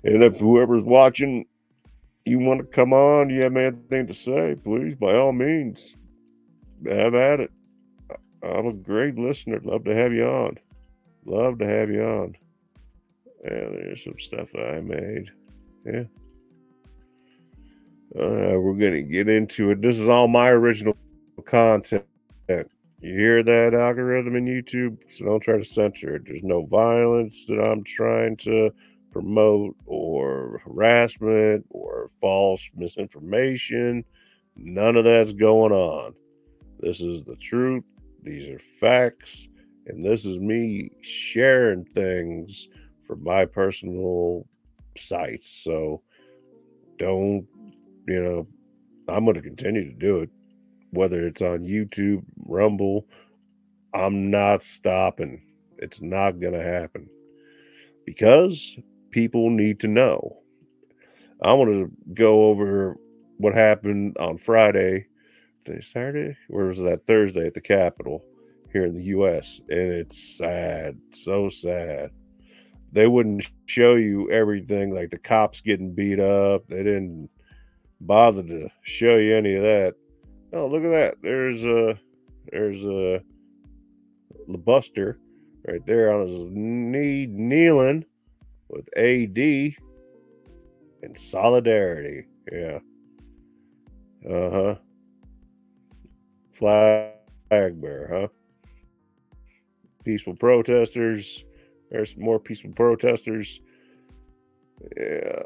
And if whoever's watching, you want to come on, you have anything to say, please, by all means, have at it. I'm a great listener. Love to have you on. Love to have you on. And there's some stuff that I made. Yeah. We're going to get into it. This is all my original content. You hear that, algorithm in YouTube? So don't try to censor it. There's no violence that I'm trying to promote or harassment or false misinformation. None of that's going on. This is the truth. These are facts. And this is me sharing things from my personal sites. So don't, I'm going to continue to do it. Whether it's on YouTube, Rumble, I'm not stopping. It's not going to happen. Because people need to know. I want to go over what happened on Friday. Saturday? Or was that Thursday at the Capitol here in the U.S.? And it's sad. So sad. They wouldn't show you everything, like the cops getting beat up. They didn't bother to show you any of that. Oh, look at that. There's a Buster right there on his knee, kneeling with AD and solidarity. Yeah. Flag bearer, huh? Peaceful protesters. There's more peaceful protesters. Yeah.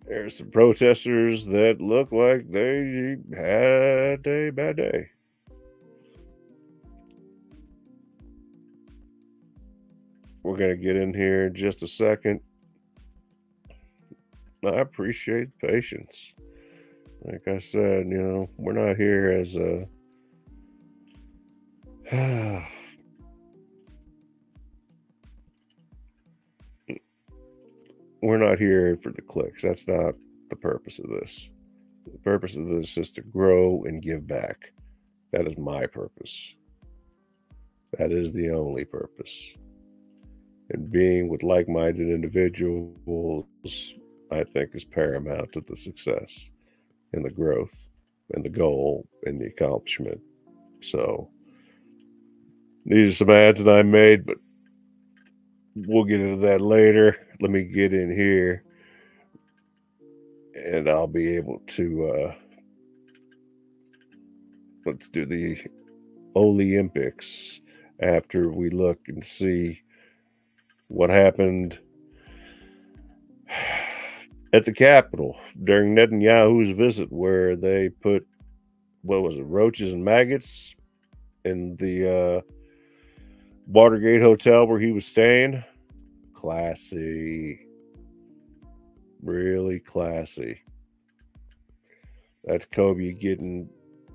There's some protesters that look like they had a bad day. We're going to get in here in just a second. I appreciate the patience. Like I said, we're not here as a... We're not here for the clicks. That's not the purpose of this. The purpose of this is to grow and give back. That is my purpose. That is the only purpose. And being with like-minded individuals, I think, is paramount to the success and the growth and the goal and the accomplishment. So these are some ads that I made, but we'll get into that later. Let me get in here and I'll be able to let's do the Olympics after we look and see what happened at the Capitol during Netanyahu's visit, where they put, roaches and maggots in the Watergate Hotel where he was staying. Classy. Really classy. That's Kobe getting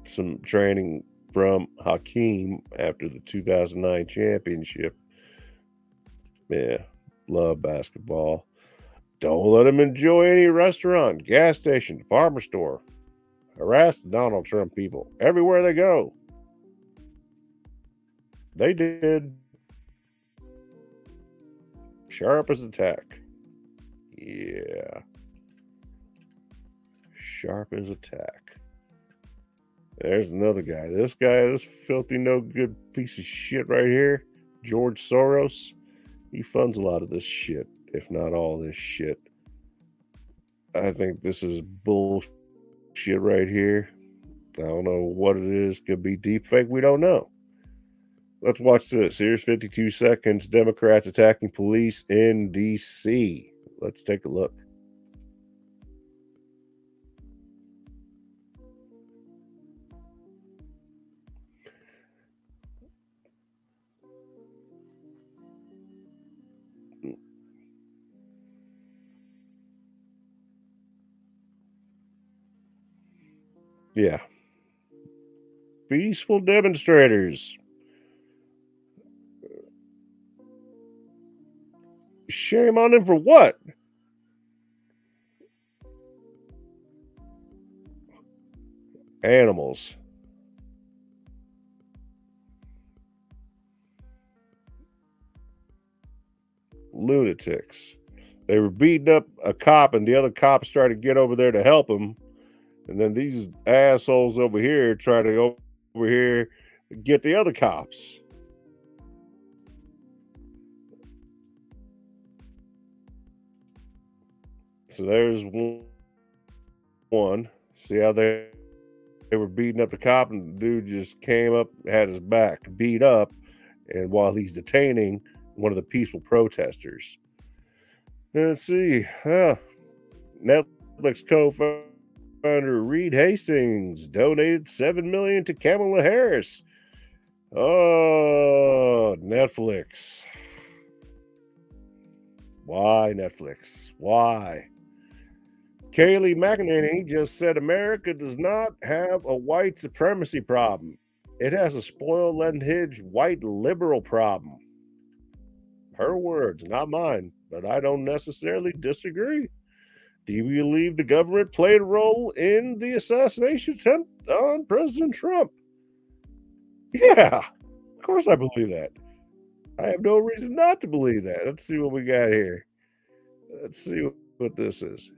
some training from Hakeem after the 2009 championship. Yeah, love basketball. Don't let him enjoy any restaurant, gas station, department store. Harass the Donald Trump people everywhere they go. They did. Sharp as a tack. Yeah. Sharp as a tack. There's another guy. This filthy, no good piece of shit right here, George Soros. He funds a lot of this shit, if not all this shit. I think this is bullshit right here. I don't know what it is. Could be deep fake. We don't know. Let's watch this. Here's 52 seconds. Democrats attacking police in D.C. Let's take a look. Yeah. Peaceful demonstrators. Shame on them for what? Animals. Lunatics. They were beating up a cop, and the other cops tried to get over there to help him. And then these assholes over here try to go over here to get the other cops. So there's one. See how they were beating up the cop, and the dude just came up, had his back beat up, and while he's detaining one of the peaceful protesters. Let's see. Netflix co-founder Reed Hastings donated $7 million to Kamala Harris. Oh, Netflix. Why Netflix? Why? Kayleigh McEnany just said America does not have a white supremacy problem. It has a spoiled, unhinged, white liberal problem. Her words, not mine, but I don't necessarily disagree. Do you believe the government played a role in the assassination attempt on President Trump? Yeah, of course I believe that. I have no reason not to believe that. Let's see what we got here. Let's see what this is.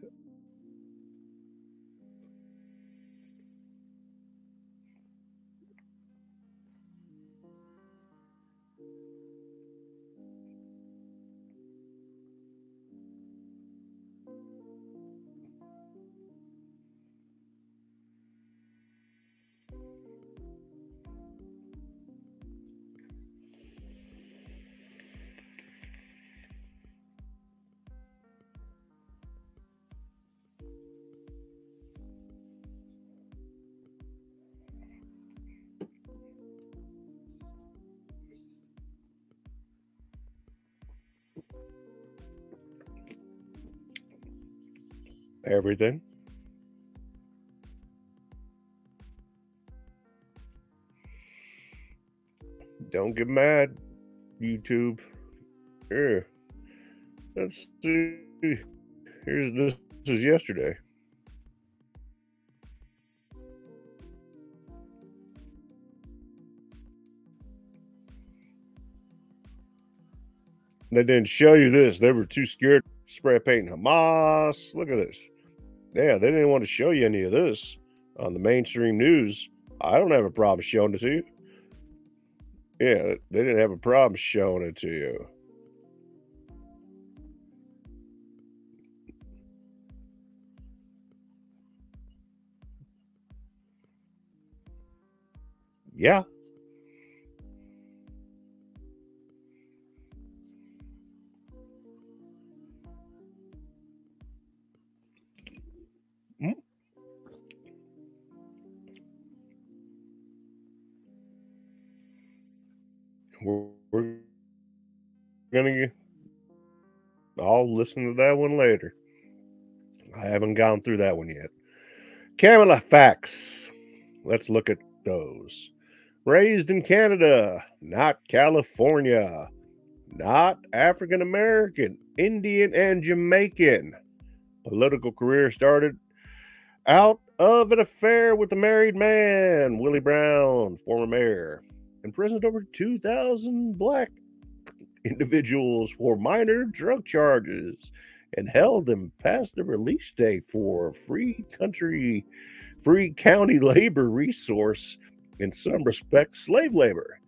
Everything. Don't get mad, YouTube. Here. Let's see. This is yesterday. They didn't show you this. They were too scared to spray paint Hamas. Look at this. Yeah, they didn't want to show you any of this on the mainstream news. I don't have a problem showing it to you. Yeah, they didn't have a problem showing it to you. Yeah. We're gonna. I'll listen to that one later. I haven't gone through that one yet. Kamala facts. Let's look at those. Raised in Canada, not California, not African American, Indian, and Jamaican. Political career started out of an affair with a married man, Willie Brown, former mayor. Imprisoned over 2,000 black individuals for minor drug charges and held them past the release date for free county labor resource, in some respects slave labor.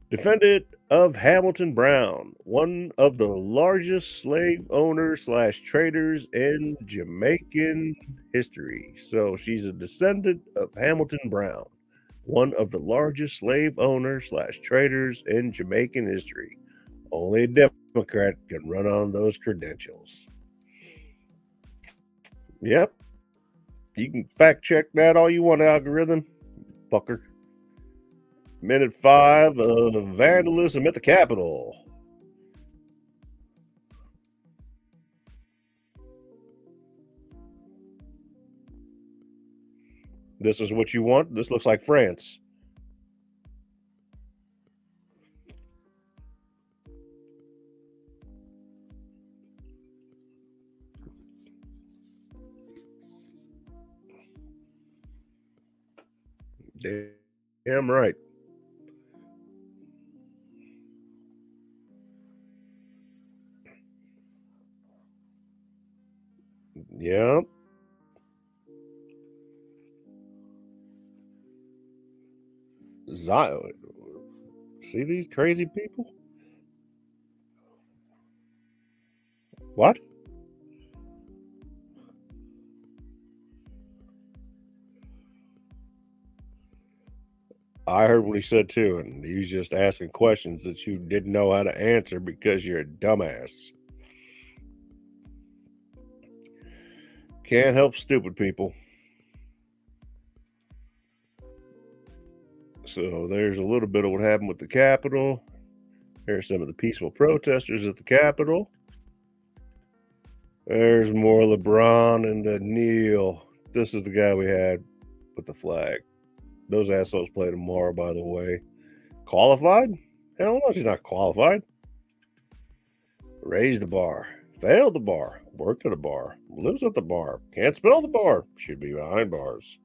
Defendant of Hamilton Brown, one of the largest slave owners / traders in Jamaican history. So she's a descendant of Hamilton Brown, one of the largest slave owners / traders in Jamaican history. Only a Democrat can run on those credentials. Yep. You can fact check that all you want, algorithm, fucker. Minute 5 of vandalism at the Capitol. This is what you want? This looks like France. Damn right. Yep. Zion. See these crazy people? What? I heard what he said too, and he was just asking questions that you didn't know how to answer because you're a dumbass. Can't help stupid people. So there's a little bit of what happened with the Capitol. Here's some of the peaceful protesters at the Capitol. There's more LeBron and the Neil. This is the guy we had with the flag. Those assholes play tomorrow, by the way. Qualified? Hell no, she's not qualified. Raised the bar. Failed the bar. Worked at a bar. Lives at the bar. Can't spell the bar. Should be behind bars.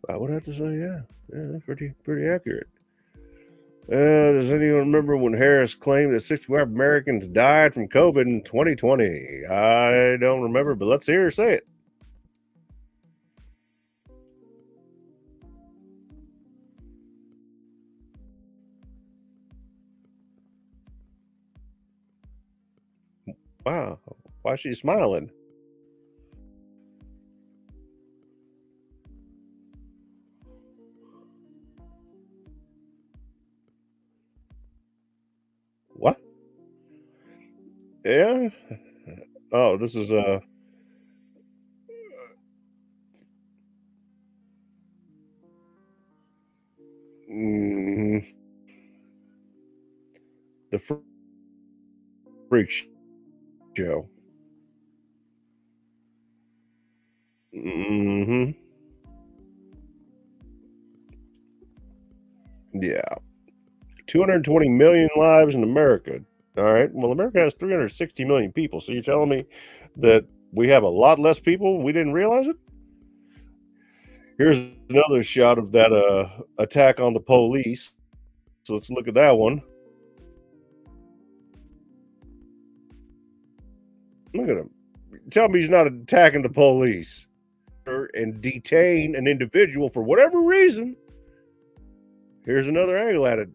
I would have to say, yeah. Yeah, that's pretty accurate. Does anyone remember when Harris claimed that 65 Americans died from COVID in 2020? I don't remember, but let's hear her say it. Wow, why is she smiling? What? Yeah. Oh, this is the freak show. Mm-hmm. Yeah. 220 million lives in America. All right. Well, America has 360 million people. So you're telling me that we have a lot less people? We didn't realize it? Here's another shot of that attack on the police. So let's look at that one. Look at him. Tell me he's not attacking the police and detain an individual for whatever reason. Here's another angle at it.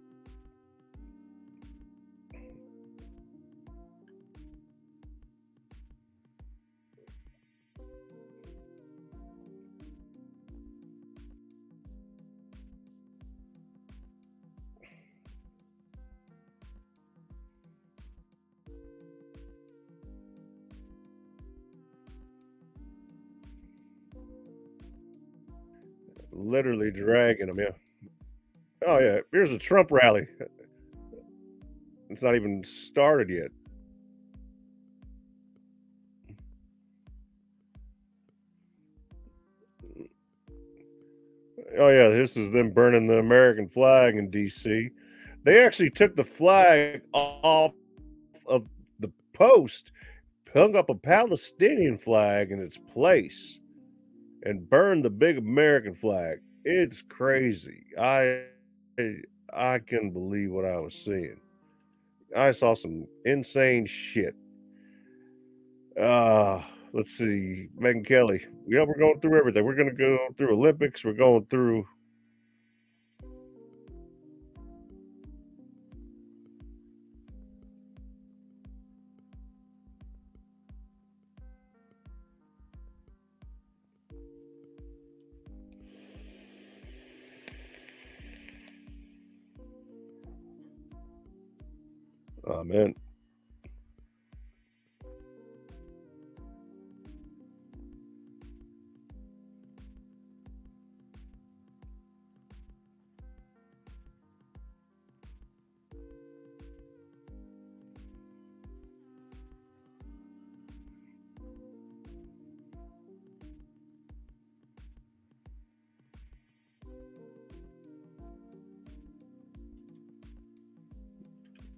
Literally dragging him, yeah. Oh, yeah. Here's a Trump rally. It's not even started yet. Oh, yeah. This is them burning the American flag in D.C. They actually took the flag off of the post, hung up a Palestinian flag in its place, and burned the big American flag. It's crazy. I couldn't believe what I was seeing. I saw some insane shit. Let's see. Megan Kelly. Yeah, we're going through everything. We're gonna go through Olympics. We're going through man.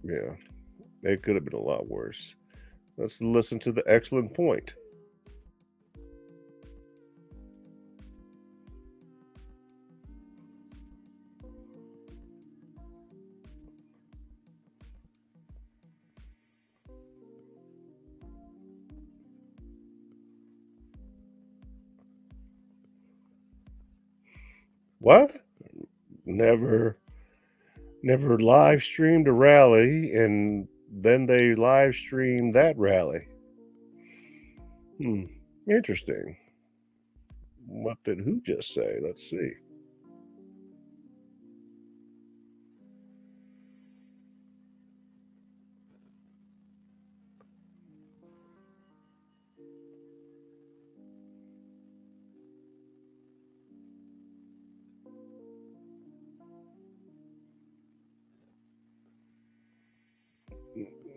Yeah. It could have been a lot worse. Let's listen to the excellent point. What? Never live streamed a rally, and then they live streamed that rally. Interesting. What did who just say? Let's see.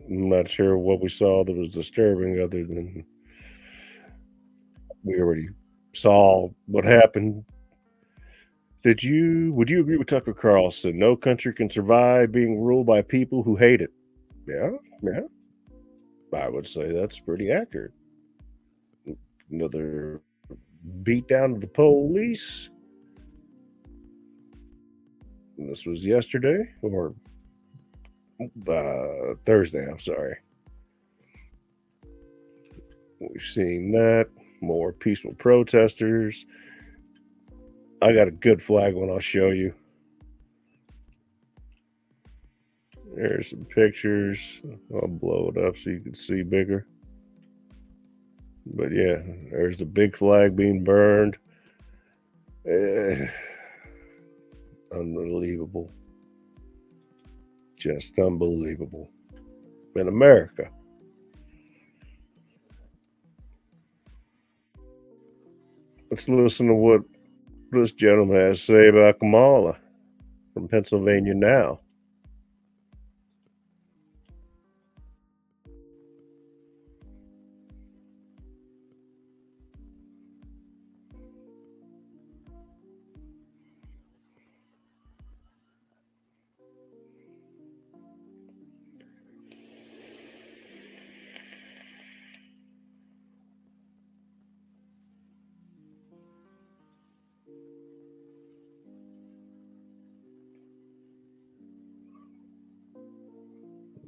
I'm not sure what we saw that was disturbing, other than we already saw what happened. Would you agree with Tucker Carlson? No country can survive being ruled by people who hate it. Yeah, yeah. I would say that's pretty accurate. Another beat down of the police. And this was yesterday or Thursday. I'm sorry. We've seen that. More peaceful protesters. I got a good flag one I'll show you. There's some pictures. I'll blow it up so you can see bigger. But yeah, there's the big flag being burned. Unbelievable. Just unbelievable. In America. Let's listen to what this gentleman has to say about Kamala from Pennsylvania now.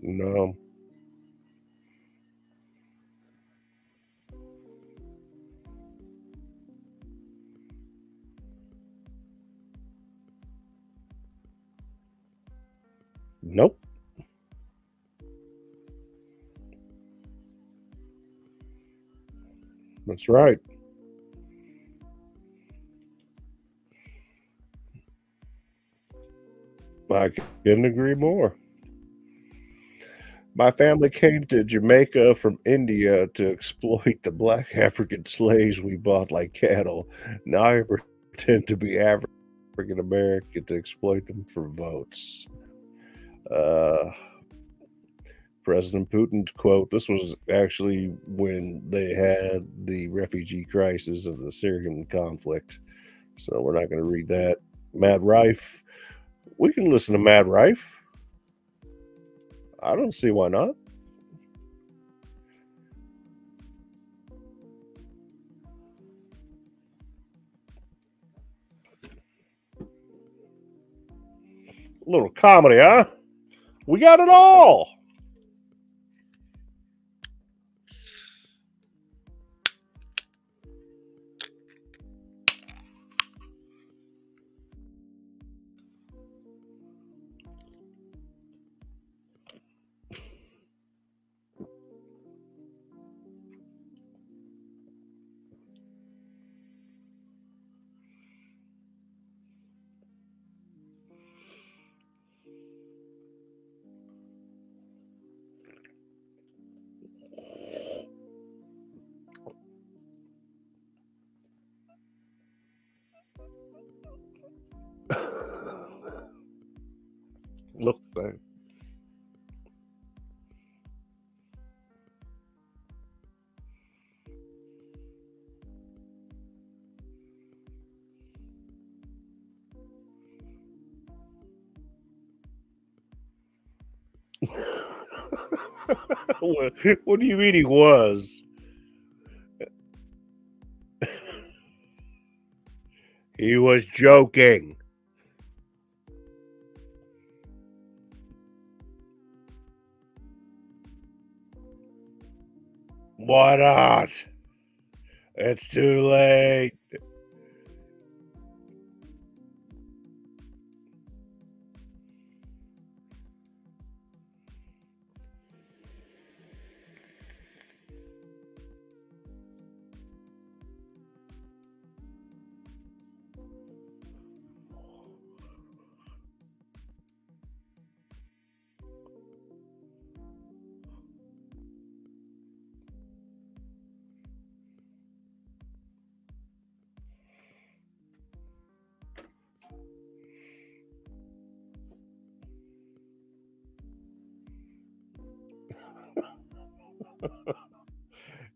No. Nope. That's right. I couldn't agree more. My family came to Jamaica from India to exploit the black African slaves we bought like cattle. Now I pretend to be African American to exploit them for votes. Uh, President Putin's quote, this was actually when they had the refugee crisis of the Syrian conflict. So we're not going to read that. Mad Rife. We can listen to Mad Rife. I don't see why not. A little comedy, huh? We got it all. Look, what do you mean he was? He was joking. Why not? It's too late.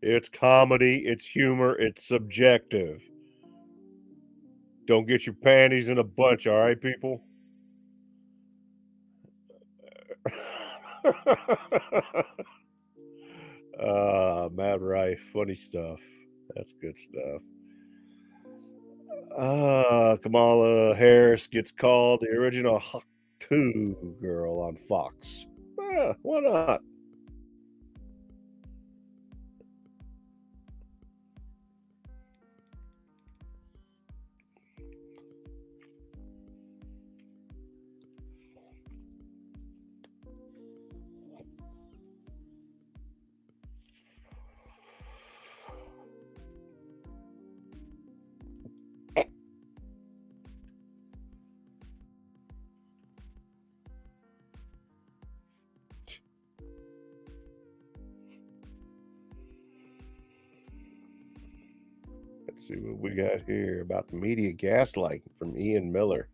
It's comedy, it's humor, it's subjective. Don't get your panties in a bunch, all right, people? Matt Rife, funny stuff. That's good stuff. Kamala Harris gets called the original Hawk 2 girl on Fox. Why not? Let's see what we got here about the media gaslighting from Ian Miller.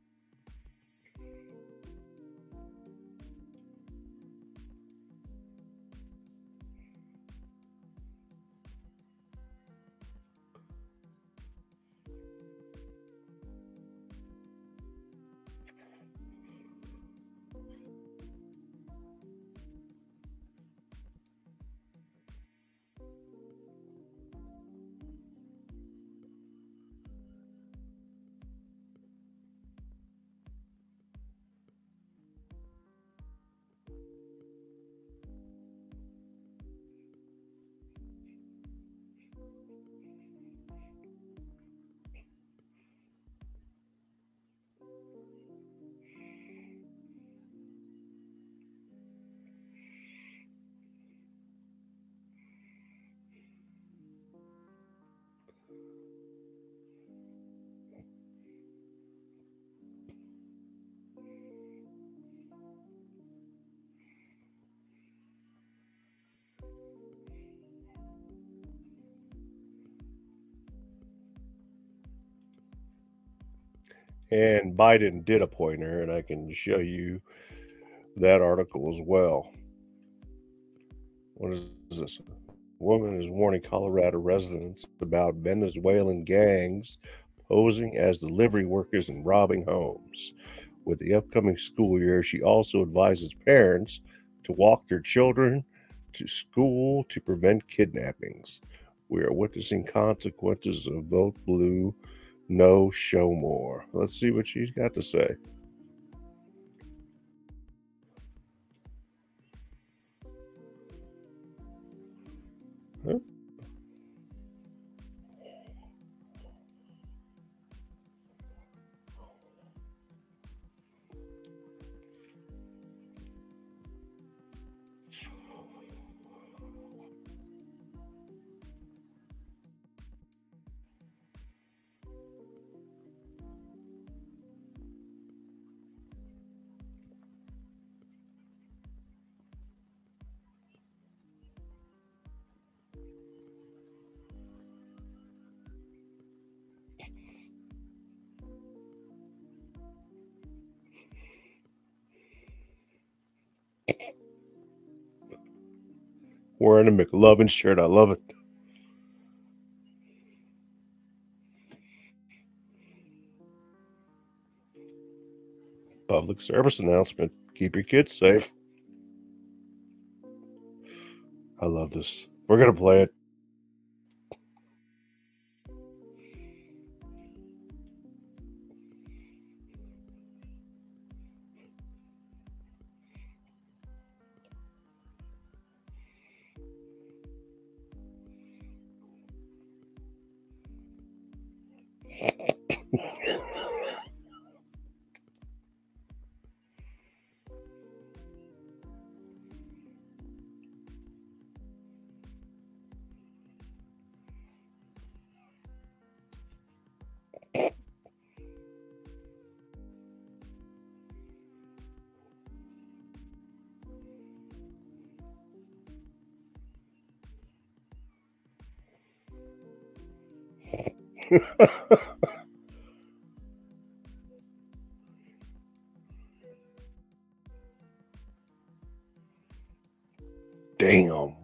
And Biden did appoint her, and I can show you that article as well. What is this? Woman is warning Colorado residents about Venezuelan gangs posing as delivery workers and robbing homes. With the upcoming school year, she also advises parents to walk their children to school to prevent kidnappings. We are witnessing consequences of Vote Blue, No, Show More. Let's see what she's got to say. Huh? Wearing a McLovin shirt. I love it. Public service announcement. Keep your kids safe. I love this. We're going to play it. Damn.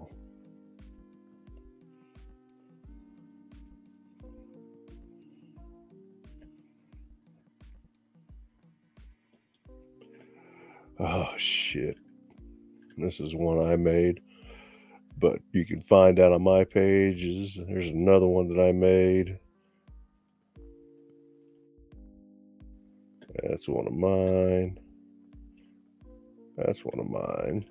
Oh, shit. This is one I made. But you can find out on my pages. There's another one that I made. That's one of mine. That's one of mine.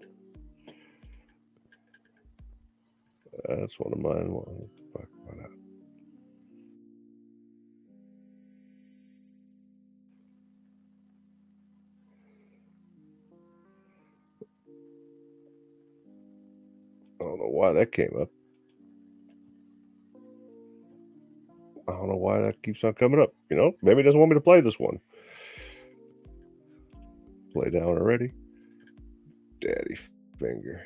That's one of mine. Why not? I don't know why that came up. I don't know why that keeps on coming up. You know, maybe it doesn't want me to play this one. Play down already. Daddy finger.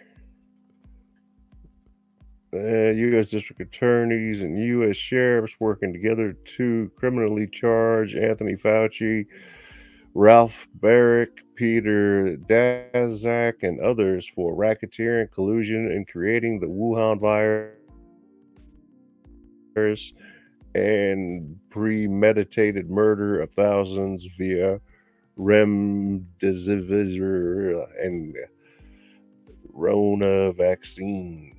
U.S. District Attorneys and U.S. Sheriffs working together to criminally charge Anthony Fauci, Ralph Barrick, Peter Daszak, and others for racketeering, collusion, and creating the Wuhan virus and premeditated murder of thousands via remdesivir and Rona vaccines.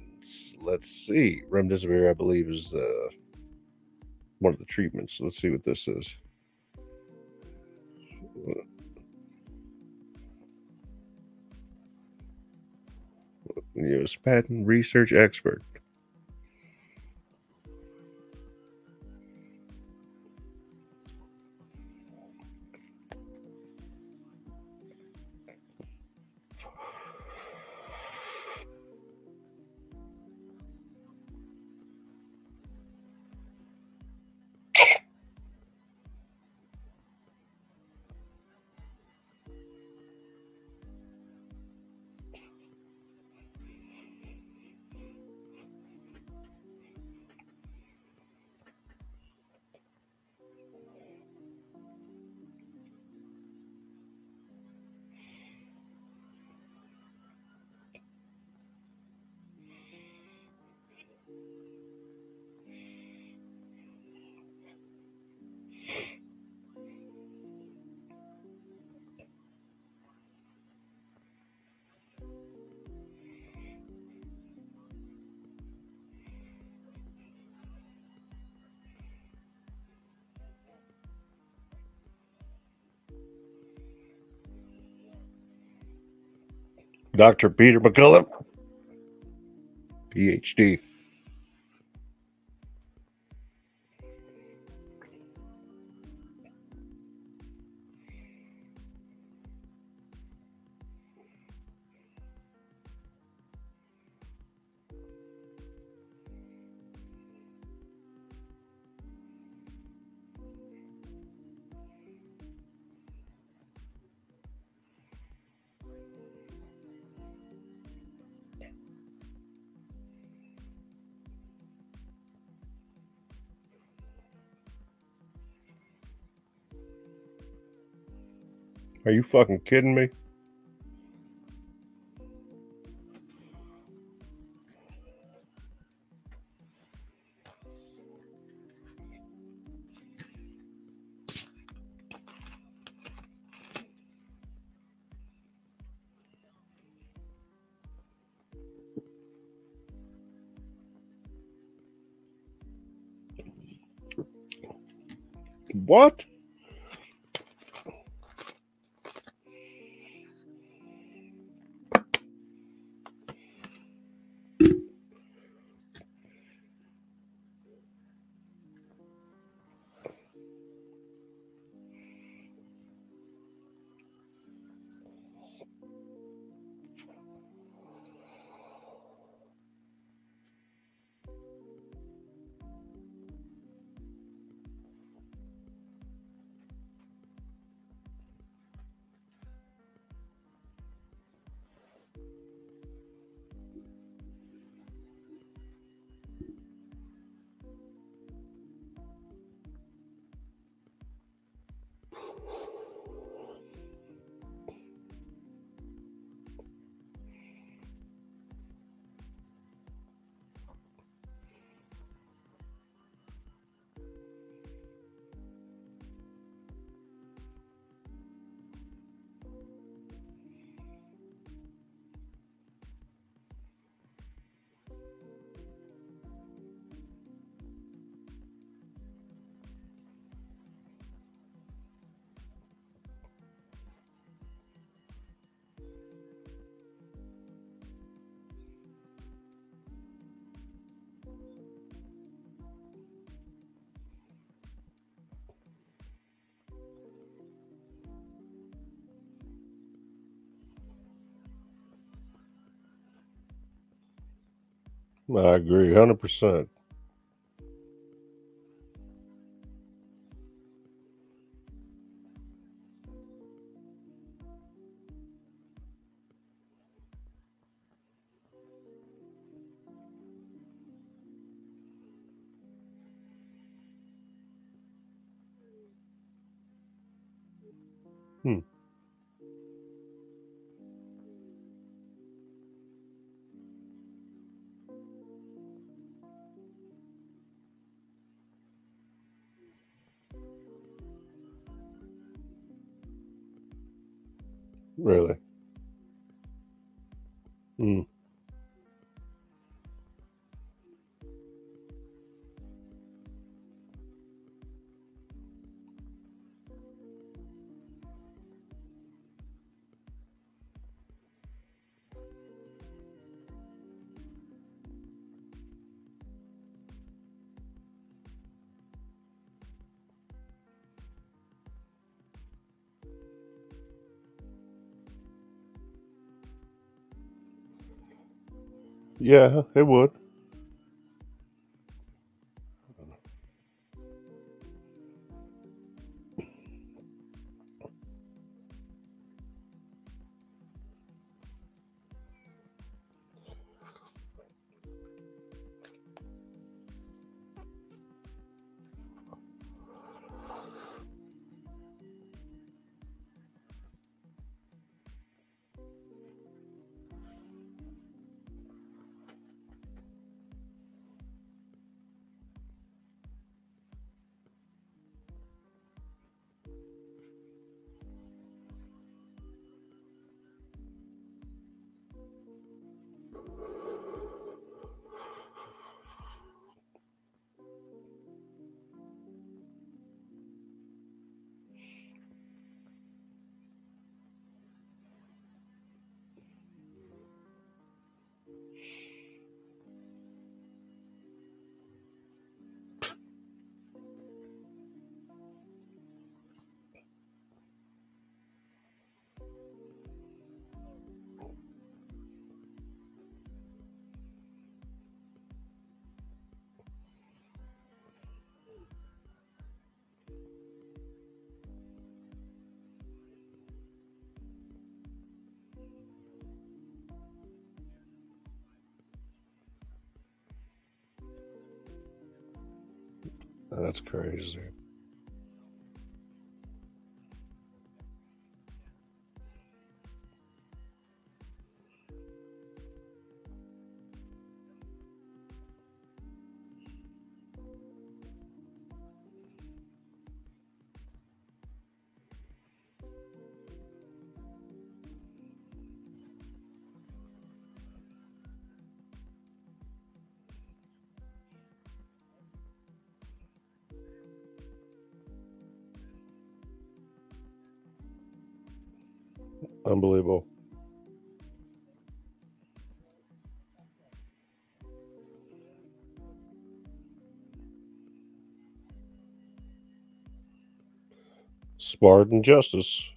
Let's see. Remdesivir, I believe, is one of the treatments. Let's see what this is. U.S. patent research expert. Dr. Peter McCullough, PhD. Are you fucking kidding me? What? I agree, 100%. Really? Hmm. Yeah, it would. That's crazy. Unbelievable. Spartan justice.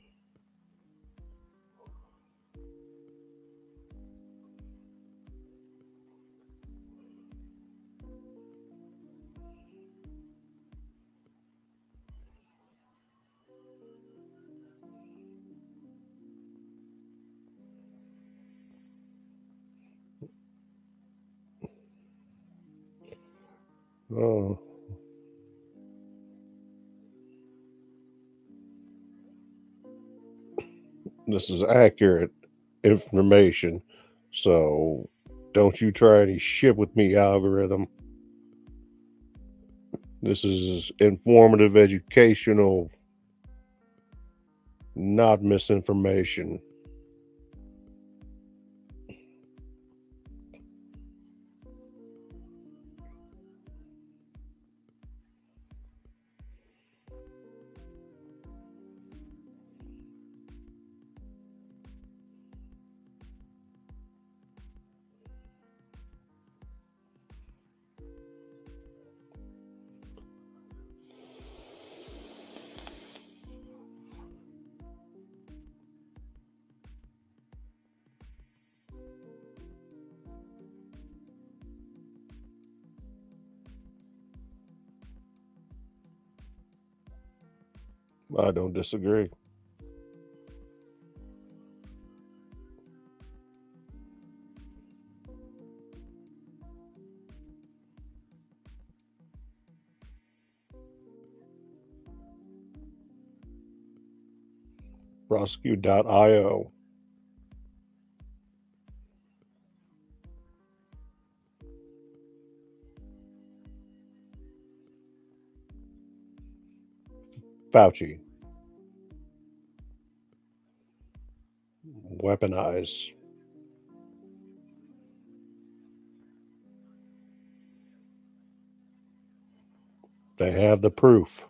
Oh, this is accurate information. So don't you try any shit with me, algorithm. This is informative, educational, not misinformation. I don't disagree. Prosecute.io. Fauci. Weaponize. They have the proof.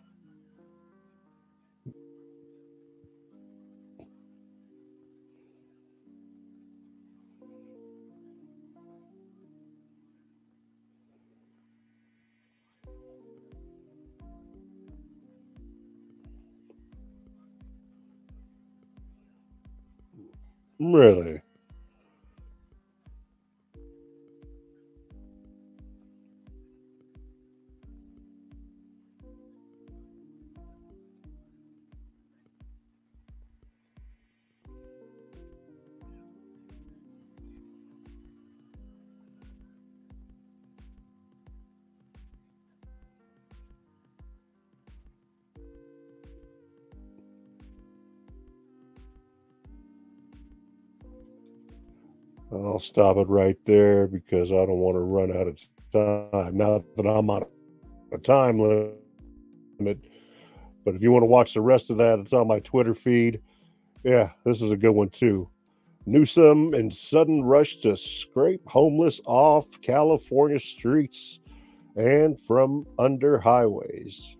Really? I'll stop it right there because I don't want to run out of time. Not that I'm on a time limit, but if you want to watch the rest of that, it's on my Twitter feed. Yeah, this is a good one too. Newsom in sudden rush to scrape homeless off California streets and from under highways.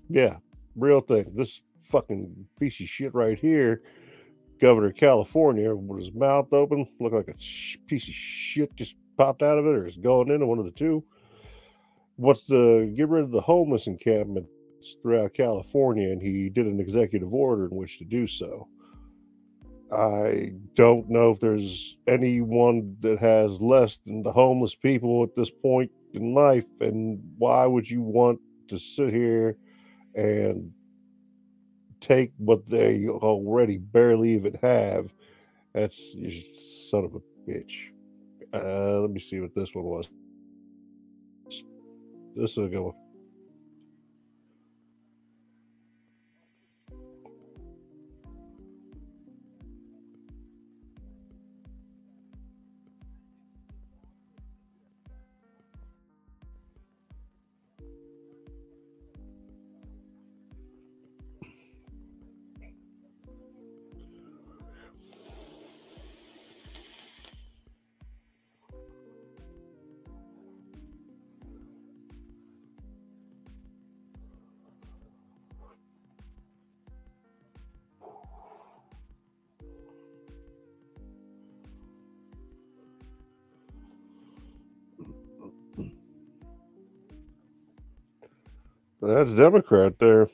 Yeah, real thing. This fucking piece of shit right here, governor of California, with his mouth open, looked like a piece of shit just popped out of it or is going into one of the two. Wants to get rid of the homeless encampments throughout California, and he did an executive order in which to do so. I don't know if there's anyone that has less than the homeless people at this point in life, and why would you want to sit here and take what they already barely even have? That's, you son of a bitch. Let me see what this one was. This will go. That's Democrat there.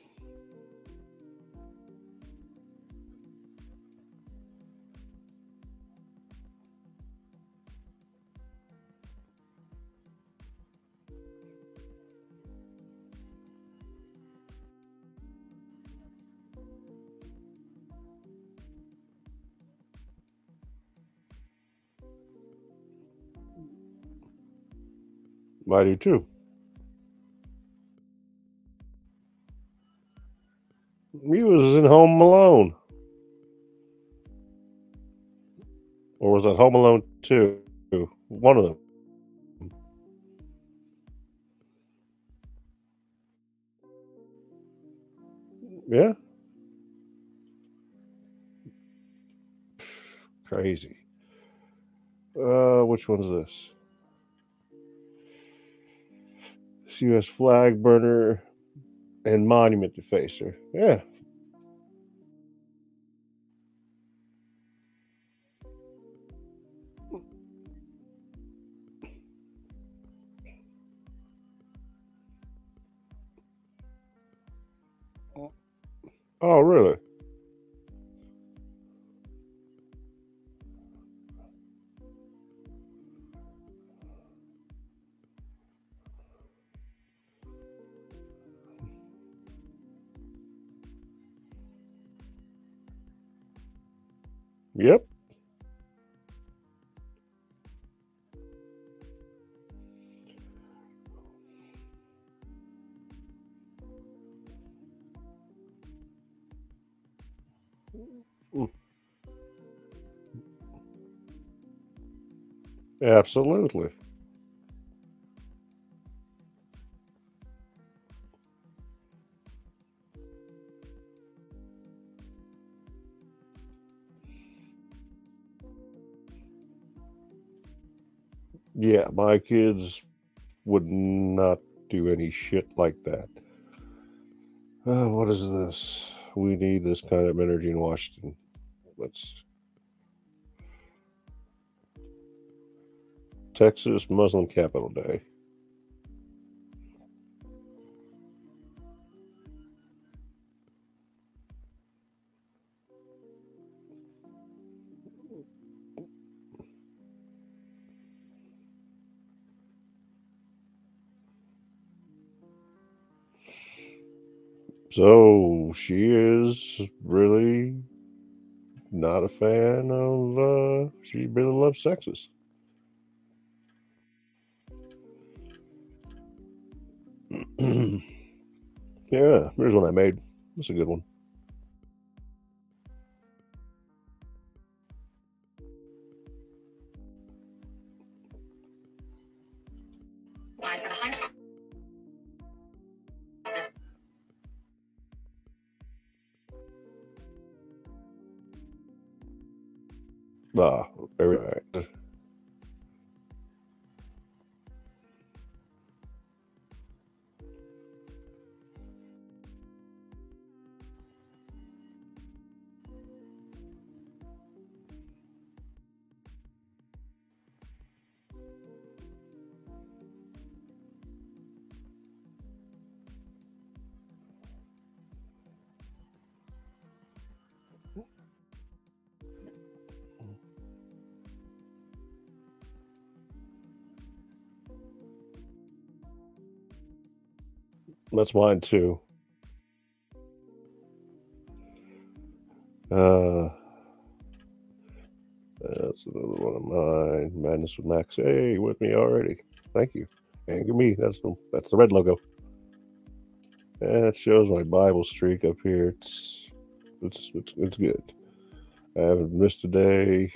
I do too. He was in Home Alone. Or was it Home Alone 2? One of them. Yeah. Crazy. Which one's this? U.S. flag burner and monument defacer. Yeah. Oh, really? Yep. Absolutely. Yeah, my kids would not do any shit like that. What is this? We need this kind of energy in Washington. Let's. Texas Muslim Capital Day. So she is really not a fan of. She really loves sexes. Yeah, here's one I made. That's a good one. Very right. That's mine too. That's another one of mine. Madness with Max. Hey, with me already. Thank you. Anger me. That's the red logo. And it shows my Bible streak up here. It's good. I haven't missed a day,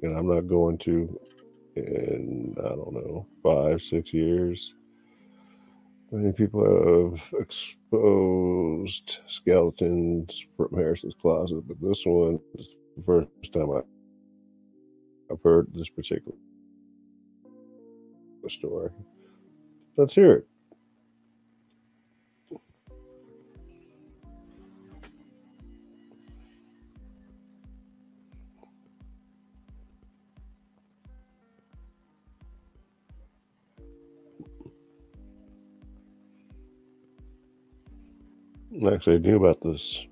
and I'm not going to in, I don't know, 5-6 years. Many people have exposed skeletons from Harrison's closet, but this one is the first time I've heard this particular story. Let's hear it. Actually, I knew about this.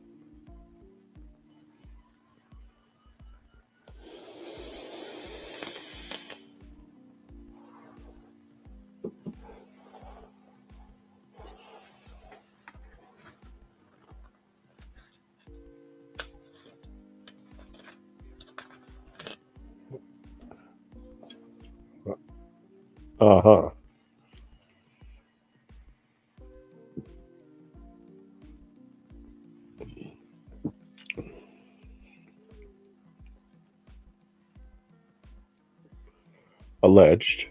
Uh-huh. Alleged.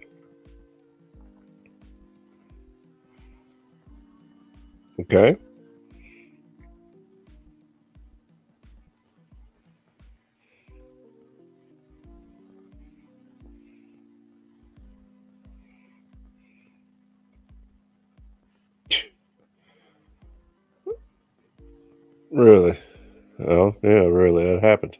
Okay. Really? Oh, yeah, really, that happened.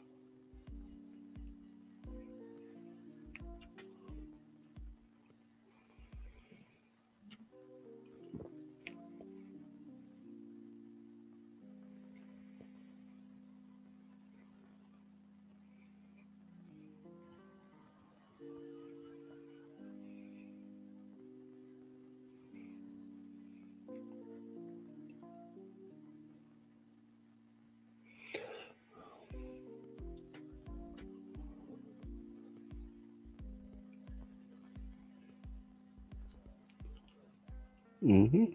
Mm-hmm.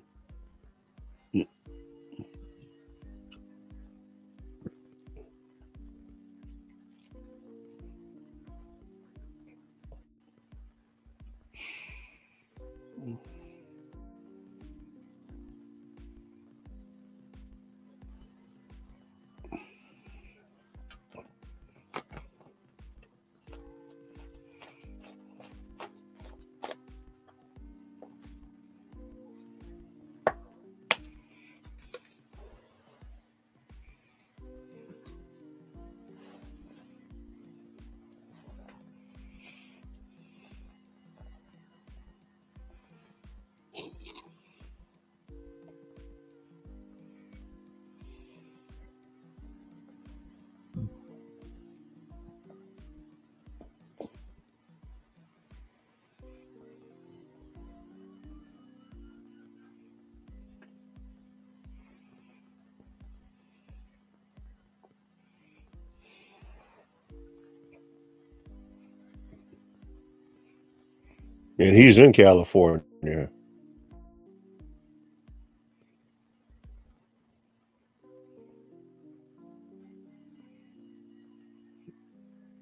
And he's in California.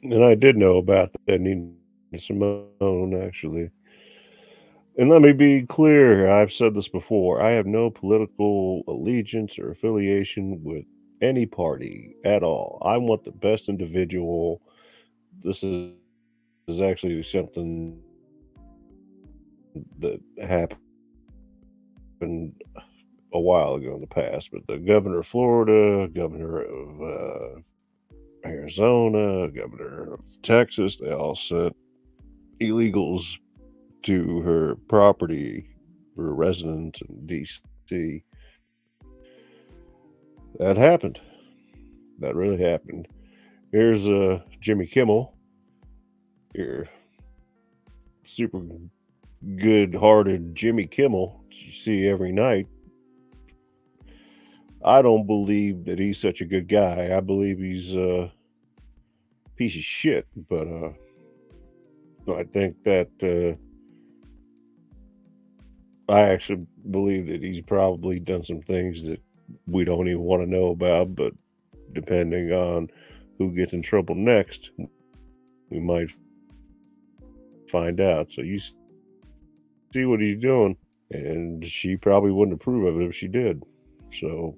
And I did know about that Nina Simone, actually. And let me be clear, I've said this before. I have no political allegiance or affiliation with any party at all. I want the best individual. This is actually something that happened a while ago in the past, but the governor of Florida, governor of Arizona, governor of Texas, they all sent illegals to her property for residents in D.C. That happened. That really happened. Here's Jimmy Kimmel, your super good-hearted Jimmy Kimmel you see every night. I don't believe that he's such a good guy. I believe he's a piece of shit, but I think that I actually believe that he's probably done some things that we don't even want to know about, but depending on who gets in trouble next, we might find out. So you see what he's doing, and she probably wouldn't approve of it if she did. So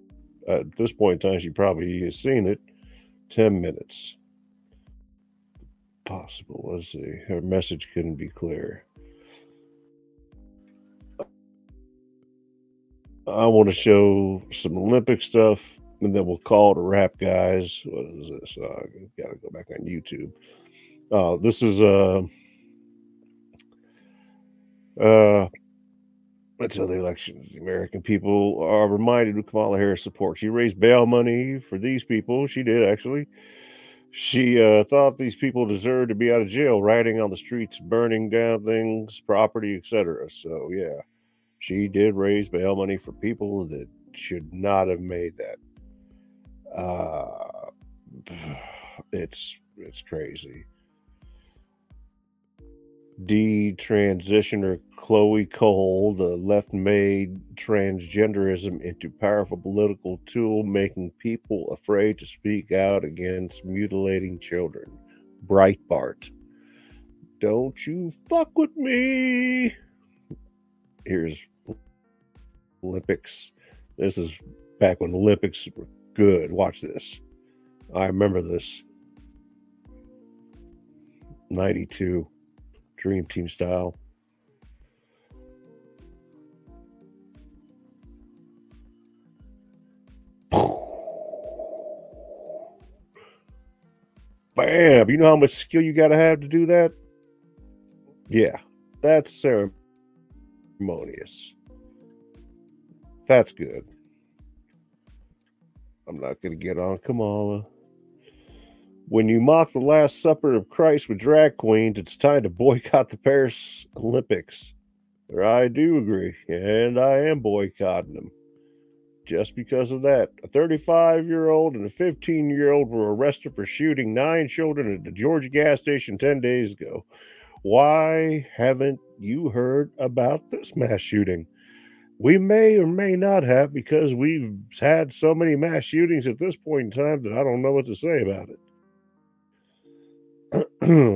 at this point in time, she probably has seen it. 10 minutes. Possible. Let's see. Her message couldn't be clear. I want to show some Olympic stuff, and then we'll call it a wrap, guys. What is this? I gotta go back on YouTube. This is until the election, the American people are reminded of Kamala Harris' support. She raised bail money for these people. She did, actually. She thought these people deserved to be out of jail, riding on the streets, burning down things, property, etc. So, yeah, she did raise bail money for people that should not have made that. It's crazy. Detransitioner Chloe Cole, the left made transgenderism into powerful political tool, making people afraid to speak out against mutilating children. Breitbart. Don't you fuck with me. Here's Olympics. This is back when Olympics were good. Watch this. I remember this. 92. Dream Team style. Bam! You know how much skill you got to have to do that? Yeah, that's ceremonious. That's good. I'm not going to get on Kamala. When you mock the Last Supper of Christ with drag queens, it's time to boycott the Paris Olympics. I do agree, and I am boycotting them. Just because of that. A 35-year-old and a 15-year-old were arrested for shooting 9 children at the Georgia gas station 10 days ago. Why haven't you heard about this mass shooting? We may or may not have, because we've had so many mass shootings at this point in time that I don't know what to say about it.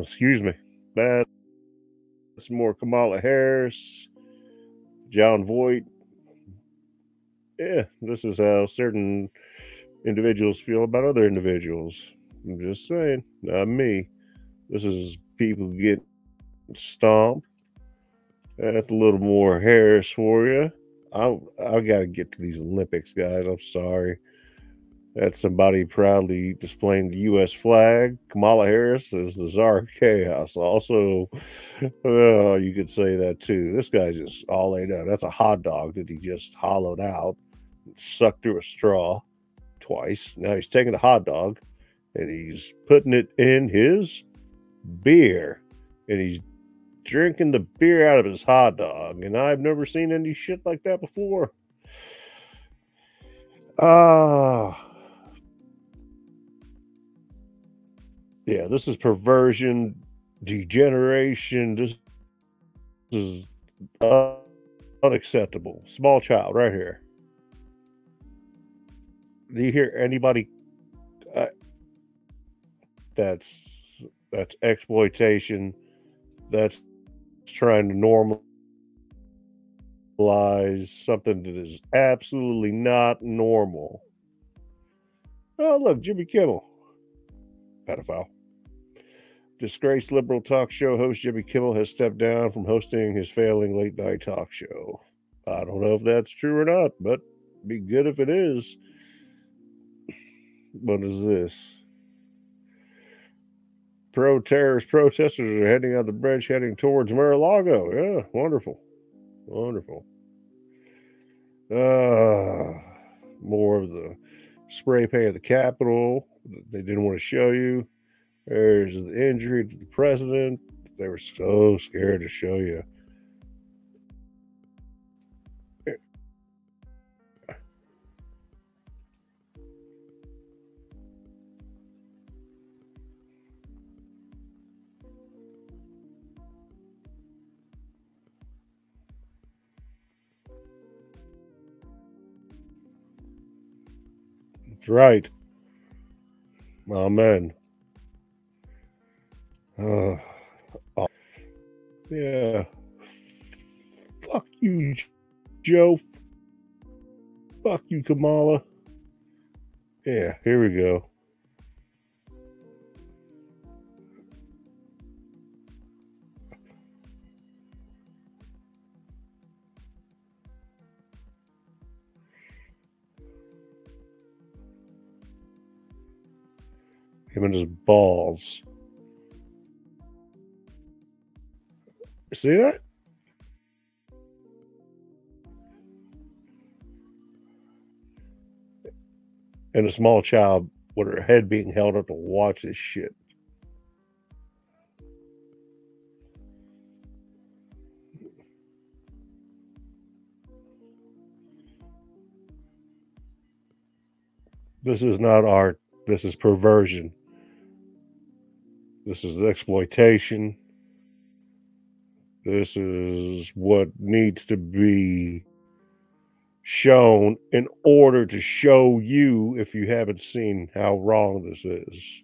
Excuse me. That's more Kamala Harris, John Voight. Yeah, this is how certain individuals feel about other individuals. I'm just saying, not me. This is people getting stomped. That's a little more Harris for you. I got to get to these Olympics, guys. I'm sorry. That's somebody proudly displaying the U.S. flag. Kamala Harris is the czar of chaos. Also, you could say that too. This guy's just all laid out. That's a hot dog that he just hollowed out, sucked through a straw twice. Now he's taking the hot dog and he's putting it in his beer. And he's drinking the beer out of his hot dog. And I've never seen any shit like that before. Yeah, this is perversion, degeneration. This is unacceptable. Small child right here. Do you hear anybody? That's exploitation. That's trying to normalize something that is absolutely not normal. Oh, look, Jimmy Kimmel. Pedophile. Disgraced liberal talk show host Jimmy Kimmel has stepped down from hosting his failing late night talk show. I don't know if that's true or not, but be good if it is. What is this? Pro-terrorist protesters are heading on the bridge heading towards Mar-a-Lago. Yeah, wonderful. Wonderful. More of the spray paint of the Capitol that they didn't want to show you. There's the injury to the president. They were so scared to show you. That's right. Amen. Yeah. Fuck you, Joe. Fuck you, Kamala. Yeah, here we go. Him and his balls. See that? And a small child with her head being held up to watch this shit. This is not art. This is perversion. This is exploitation. This is what needs to be shown in order to show you, if you haven't seen, how wrong this is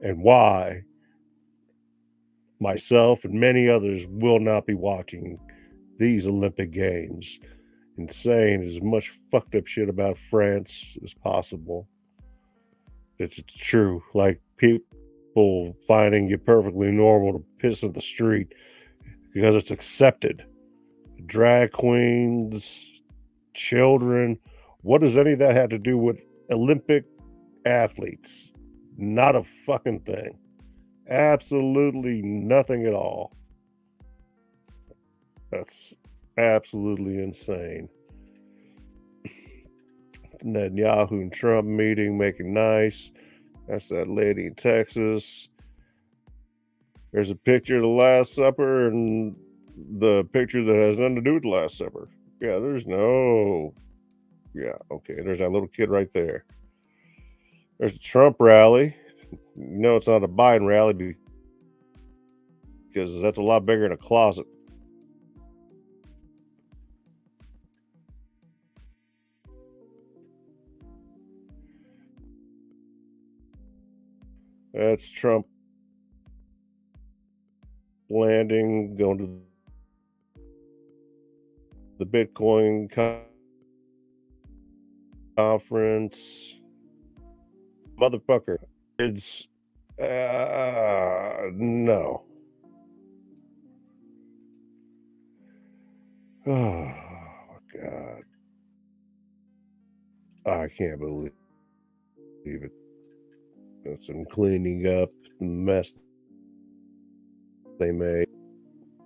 and why myself and many others will not be watching these Olympic Games and saying as much fucked up shit about France as possible. It's true. Like people finding it perfectly normal to piss in the street because it's accepted. Drag queens, children. What does any of that have to do with Olympic athletes? Not a fucking thing. Absolutely nothing at all. That's absolutely insane. Netanyahu and Trump meeting, making nice. That's that lady in Texas. There's a picture of the Last Supper and the picture that has nothing to do with the Last Supper. Yeah, there's no... Yeah, okay, there's that little kid right there. There's the Trump rally. No, it's not a Biden rally because that's a lot bigger than a closet. That's Trump landing, going to the Bitcoin conference. Motherfucker. It's no. Oh God. I can't believe it. That's some cleaning up the mess they made.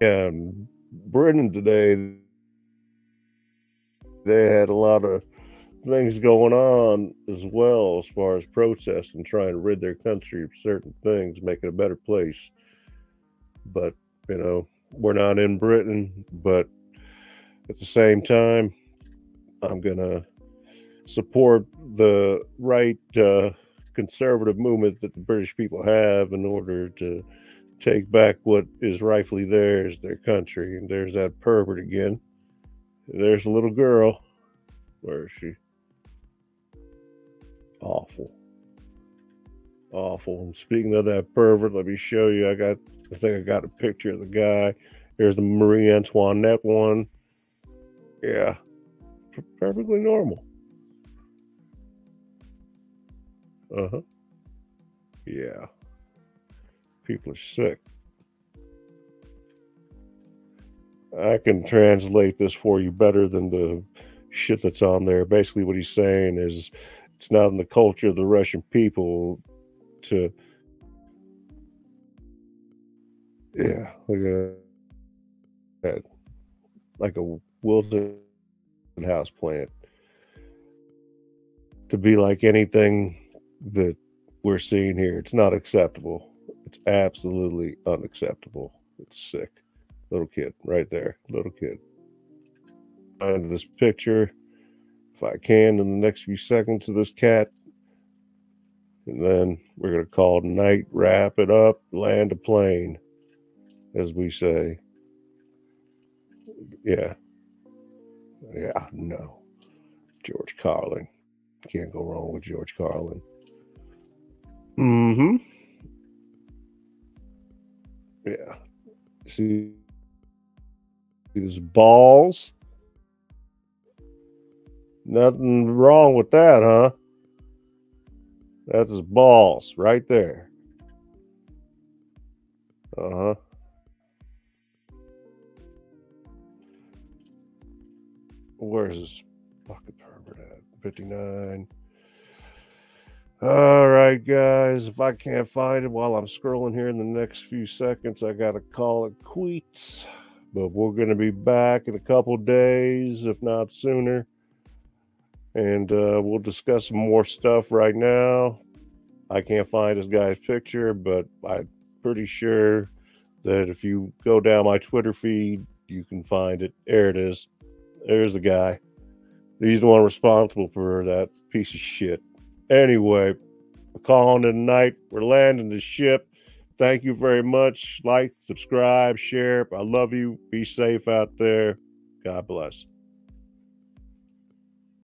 Yeah, in Britain today, they had a lot of things going on as well as far as protests and trying to rid their country of certain things, make it a better place. But, you know, we're not in Britain, but at the same time, I'm going to support the right conservative movement that the British people have in order to take back what is rightfully theirs, their country. And there's that pervert again. There's a little girl. Where is she? Awful. And speaking of that pervert, let me show you. I think I got a picture of the guy. Here's the Marie Antoinette one. Yeah. Perfectly normal. Yeah. People are sick. I can translate this for you better than the shit that's on there. Basically, what he's saying is it's not in the culture of the Russian people to, look at that, like a wilted house plant, to be like anything that we're seeing here. It's not acceptable. It's absolutely unacceptable. It's sick. Little kid right there. Little kid. Find this picture, if I can, in the next few seconds of this cat. And then we're going to call it night, wrap it up, land a plane, as we say. Yeah. Yeah, no. George Carlin. Can't go wrong with George Carlin. Yeah. See these balls? Nothing wrong with that, huh? That's his balls right there. Where's this fucking pervert at? 59. All right, guys. If I can't find it while I'm scrolling here in the next few seconds, I got to call it quits. But we're going to be back in a couple days, if not sooner. And we'll discuss some more stuff right now. I can't find this guy's picture, but I'm pretty sure that if you go down my Twitter feed, you can find it. There it is. There's the guy. He's the one responsible for that piece of shit. Anyway, we're calling it a night. We're landing the ship. Thank you very much. Like, subscribe, share. I love you. Be safe out there. God bless.